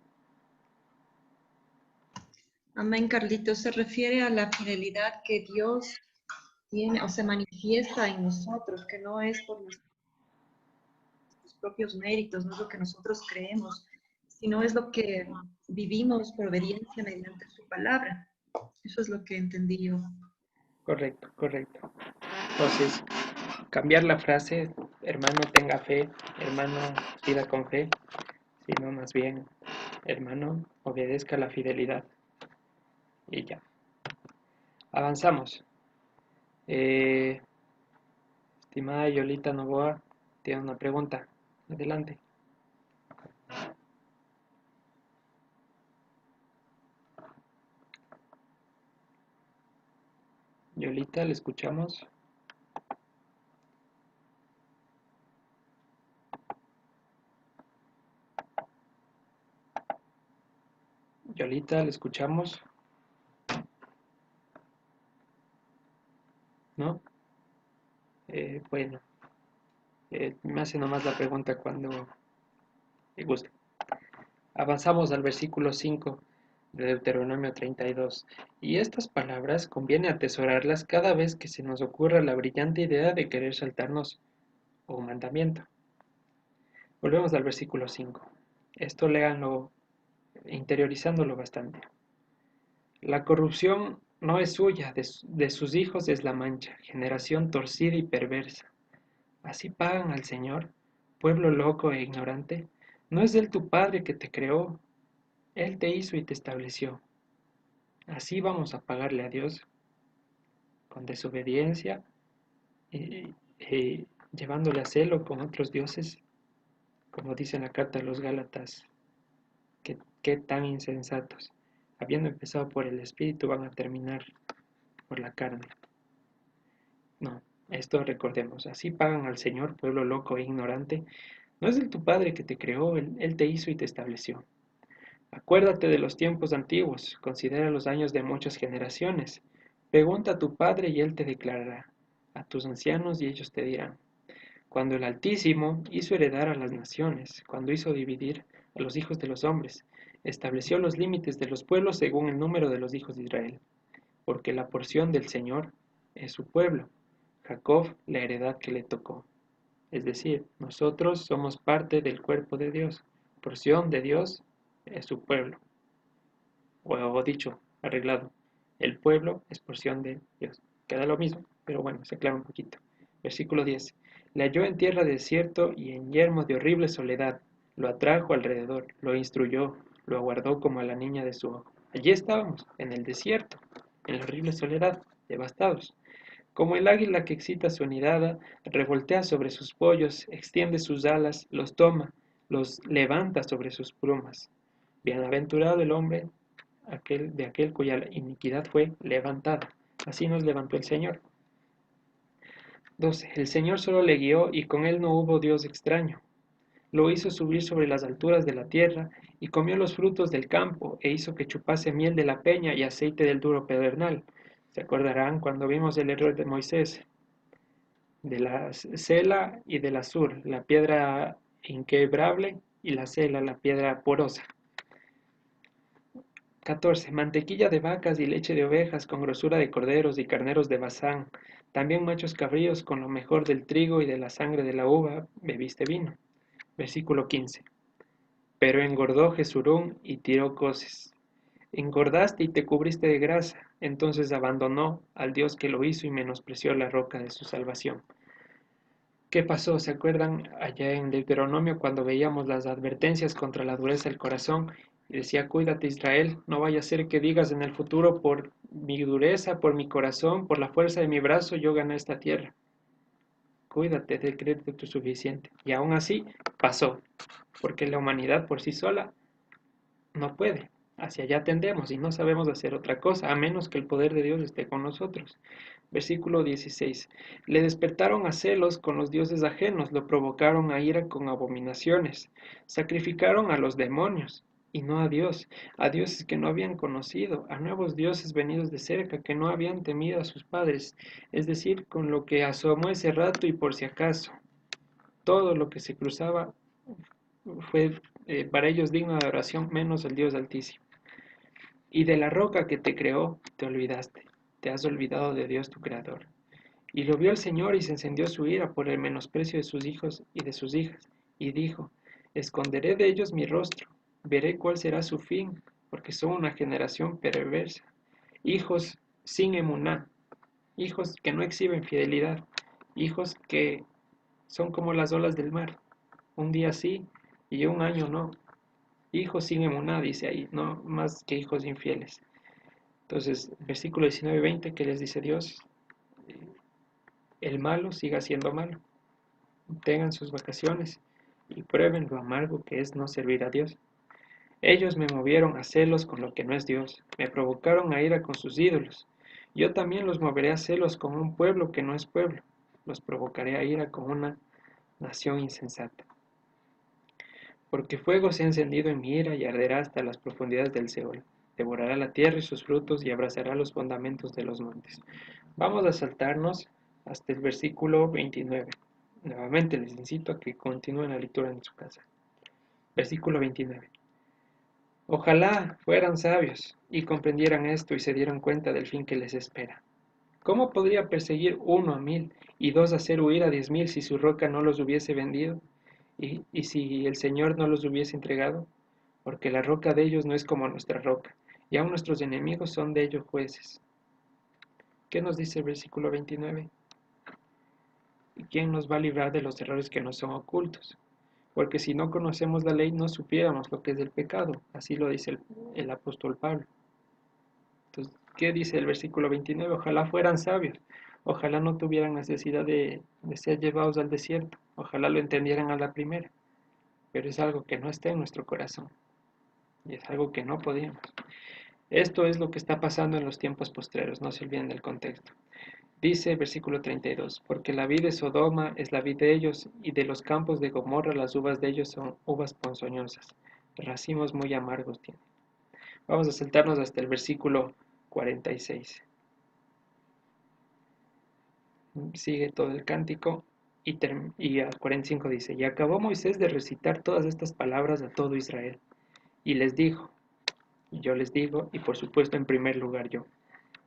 Amén, Carlitos. Se refiere a la fidelidad que Dios tiene o se manifiesta en nosotros, que no es por nuestros propios méritos, no es lo que nosotros creemos, sino es lo que vivimos por obediencia mediante su palabra. Eso es lo que entendí yo. Correcto, correcto. Entonces, cambiar la frase, hermano tenga fe, hermano pida con fe, sino más bien, hermano obedezca la fidelidad. Y ya. Avanzamos. Eh, Estimada Yolita Novoa, tiene una pregunta. Adelante. Yolita, ¿le escuchamos? Yolita, ¿le escuchamos? ¿No? Bueno, me hace nomás la pregunta cuando le guste. Avanzamos al versículo 5 de Deuteronomio 32. Y estas palabras conviene atesorarlas cada vez que se nos ocurra la brillante idea de querer saltarnos un mandamiento. Volvemos al versículo 5. Esto léanlo interiorizándolo bastante. La corrupción no es suya, de sus hijos es la mancha, generación torcida y perversa. Así pagan al Señor, pueblo loco e ignorante. No es Él tu Padre que te creó, Él te hizo y te estableció. Así vamos a pagarle a Dios con desobediencia, llevándole a celo con otros dioses, como dice en la carta a los Gálatas, que tan insensatos. Habiendo empezado por el Espíritu, van a terminar por la carne. No, esto recordemos, así pagan al Señor, pueblo loco e ignorante. No es Él tu Padre que te creó, Él te hizo y te estableció. Acuérdate de los tiempos antiguos, considera los años de muchas generaciones. Pregunta a tu padre y él te declarará, a tus ancianos y ellos te dirán. Cuando el Altísimo hizo heredar a las naciones, cuando hizo dividir a los hijos de los hombres, Estableció los límites de los pueblos según el número de los hijos de Israel, porque la porción del Señor es su pueblo, Jacob la heredad que le tocó. Es decir, nosotros somos parte del cuerpo de Dios, porción de Dios es su pueblo. O dicho, arreglado, el pueblo es porción de Dios. Queda lo mismo, pero bueno, se aclara un poquito. Versículo 10. Le halló en tierra de desierto y en yermo de horrible soledad. Lo atrajo alrededor, lo instruyó, lo aguardó como a la niña de su ojo. Allí estábamos, en el desierto, en la horrible soledad, devastados. Como el águila que excita su nidada, revoltea sobre sus pollos, extiende sus alas, los toma, los levanta sobre sus plumas. Bienaventurado el hombre de aquel cuya iniquidad fue levantada. Así nos levantó el Señor. 12. El Señor solo le guió y con él no hubo Dios extraño. Lo hizo subir sobre las alturas de la tierra y comió los frutos del campo e hizo que chupase miel de la peña y aceite del duro pedernal. ¿Se acordarán cuando vimos el error de Moisés? De la cela y del azur, la piedra inquebrable y la cela, la piedra porosa. 14. Mantequilla de vacas y leche de ovejas con grosura de corderos y carneros de Basán. También machos cabríos con lo mejor del trigo y de la sangre de la uva bebiste vino. Versículo 15. Pero engordó Jesurún y tiró coces. Engordaste y te cubriste de grasa. Entonces abandonó al Dios que lo hizo y menospreció la roca de su salvación. ¿Qué pasó? ¿Se acuerdan allá en Deuteronomio cuando veíamos las advertencias contra la dureza del corazón? Y decía, cuídate Israel, no vaya a ser que digas en el futuro, por mi dureza, por mi corazón, por la fuerza de mi brazo, yo gané esta tierra. Cuídate de creerte tú suficiente. Y aún así pasó, porque la humanidad por sí sola no puede. Hacia allá tendemos y no sabemos hacer otra cosa, a menos que el poder de Dios esté con nosotros. Versículo 16. Le despertaron a celos con los dioses ajenos, lo provocaron a ira con abominaciones. Sacrificaron a los demonios y no a dioses que no habían conocido, a nuevos dioses venidos de cerca que no habían temido a sus padres, es decir, con lo que asomó ese rato y por si acaso. Todo lo que se cruzaba fue para ellos digno de adoración, menos el Dios Altísimo. Y de la roca que te creó, te olvidaste, te has olvidado de Dios tu Creador. Y lo vio el Señor y se encendió su ira por el menosprecio de sus hijos y de sus hijas. Y dijo, esconderé de ellos mi rostro, veré cuál será su fin, porque son una generación perversa. Hijos sin emuná, hijos que no exhiben fidelidad, hijos que son como las olas del mar, un día sí y un año no. Hijos sin emuná, dice ahí, no más que hijos infieles. Entonces, versículo 19 y 20, ¿qué les dice Dios? El malo siga siendo malo. Tengan sus vacaciones y prueben lo amargo que es no servir a Dios. Ellos me movieron a celos con lo que no es Dios, me provocaron a ira con sus ídolos. Yo también los moveré a celos con un pueblo que no es pueblo, los provocaré a ira con una nación insensata. Porque fuego se ha encendido en mi ira y arderá hasta las profundidades del Seol. Devorará la tierra y sus frutos y abrazará los fundamentos de los montes. Vamos a saltarnos hasta el versículo 29. Nuevamente les incito a que continúen la lectura en su casa. Versículo 29. Ojalá fueran sabios y comprendieran esto y se dieran cuenta del fin que les espera. ¿Cómo podría perseguir 1 a 1000 y 2 hacer huir a 10,000 si su roca no los hubiese vendido y si el Señor no los hubiese entregado? Porque la roca de ellos no es como nuestra roca, y aun nuestros enemigos son de ellos jueces. ¿Qué nos dice el versículo 29? ¿Y quién nos va a librar de los errores que nos son ocultos? Porque si no conocemos la ley, no supiéramos lo que es el pecado. Así lo dice el apóstol Pablo. Entonces, ¿qué dice el versículo 29? Ojalá fueran sabios. Ojalá no tuvieran necesidad de ser llevados al desierto. Ojalá lo entendieran a la primera. Pero es algo que no está en nuestro corazón. Y es algo que no podíamos. Esto es lo que está pasando en los tiempos postreros. No se olviden del contexto. Dice versículo 32, porque la vid de Sodoma es la vid de ellos, y de los campos de Gomorra las uvas de ellos son uvas ponzoñosas, racimos muy amargos tienen. Vamos a saltarnos hasta el versículo 46. Sigue todo el cántico y a 45 dice, y acabó Moisés de recitar todas estas palabras a todo Israel. Y les dijo, y yo les digo, y por supuesto en primer lugar yo,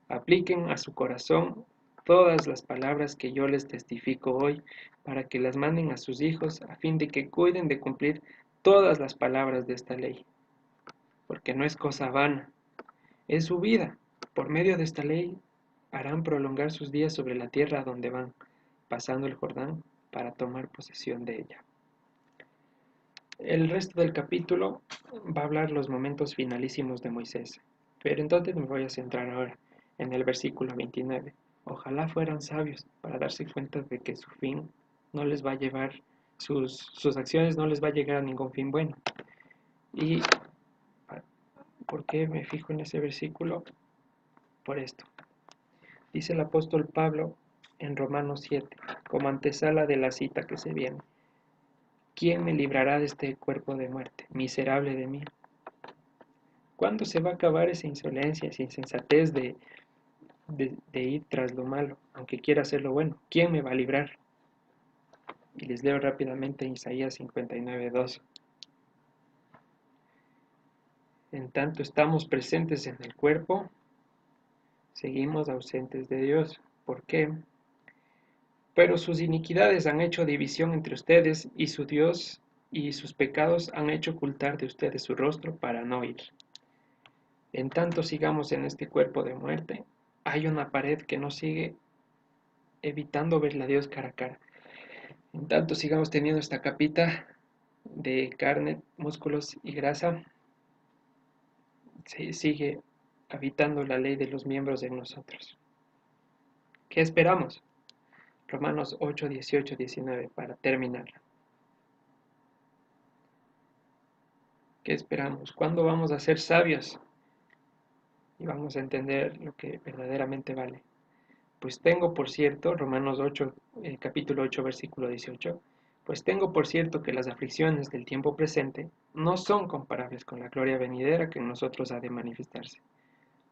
apliquen a su corazón todas las palabras que yo les testifico hoy, para que las manden a sus hijos, a fin de que cuiden de cumplir todas las palabras de esta ley, porque no es cosa vana, es su vida. Por medio de esta ley harán prolongar sus días sobre la tierra a donde van, pasando el Jordán para tomar posesión de ella. El resto del capítulo va a hablar los momentos finalísimos de Moisés, pero entonces me voy a centrar ahora en el versículo 29. Ojalá fueran sabios para darse cuenta de que su fin no les va a llevar, sus acciones no les va a llegar a ningún fin bueno. ¿Y por qué me fijo en ese versículo? Por esto. Dice el apóstol Pablo en Romanos 7, como antesala de la cita que se viene. ¿Quién me librará de este cuerpo de muerte? Miserable de mí. ¿Cuándo se va a acabar esa insolencia, esa insensatez de ir tras lo malo, aunque quiera hacer lo bueno? ¿Quién me va a librar? Y les leo rápidamente Isaías 59:2. En tanto estamos presentes en el cuerpo, seguimos ausentes de Dios. ¿Por qué? Pero sus iniquidades han hecho división entre ustedes, y su Dios y sus pecados han hecho ocultar de ustedes su rostro para no ir. En tanto sigamos en este cuerpo de muerte, hay una pared que nos sigue evitando verle a Dios cara a cara. En tanto sigamos teniendo esta capita de carne, músculos y grasa, se sigue habitando la ley de los miembros en nosotros. ¿Qué esperamos? Romanos 8, 18, 19, para terminar. ¿Qué esperamos? ¿Cuándo vamos a ser sabios? Y vamos a entender lo que verdaderamente vale. Pues tengo por cierto, Romanos 8, capítulo 8, versículo 18, pues tengo por cierto que las aflicciones del tiempo presente no son comparables con la gloria venidera que en nosotros ha de manifestarse,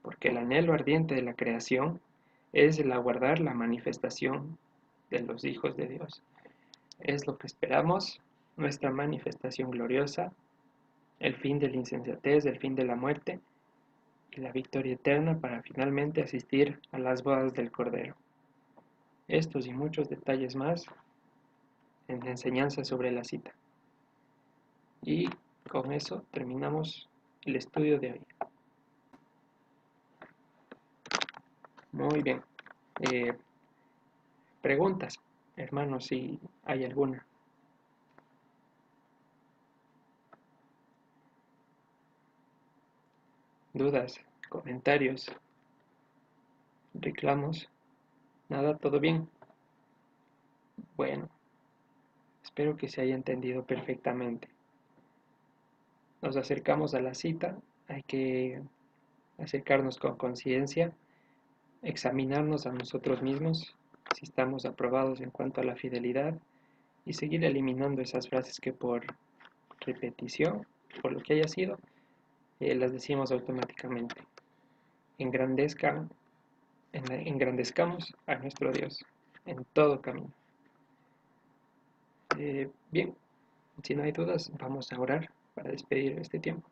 porque el anhelo ardiente de la creación es el aguardar la manifestación de los hijos de Dios. Es lo que esperamos, nuestra manifestación gloriosa, el fin de la insensatez, el fin de la muerte y la victoria eterna para finalmente asistir a las bodas del Cordero. Estos y muchos detalles más en la enseñanza sobre la cita. Y con eso terminamos el estudio de hoy. Muy bien. Preguntas, hermanos, si hay alguna. Dudas, comentarios, reclamos. Nada, todo bien. Bueno, espero que se haya entendido perfectamente. Nos acercamos a la cita, hay que acercarnos con conciencia, examinarnos a nosotros mismos, si estamos aprobados en cuanto a la fidelidad, y seguir eliminando esas frases que por repetición, por lo que haya sido, las decimos automáticamente. Engrandezcamos a nuestro Dios en todo camino. Bien, si no hay dudas, vamos a orar para despedir este tiempo.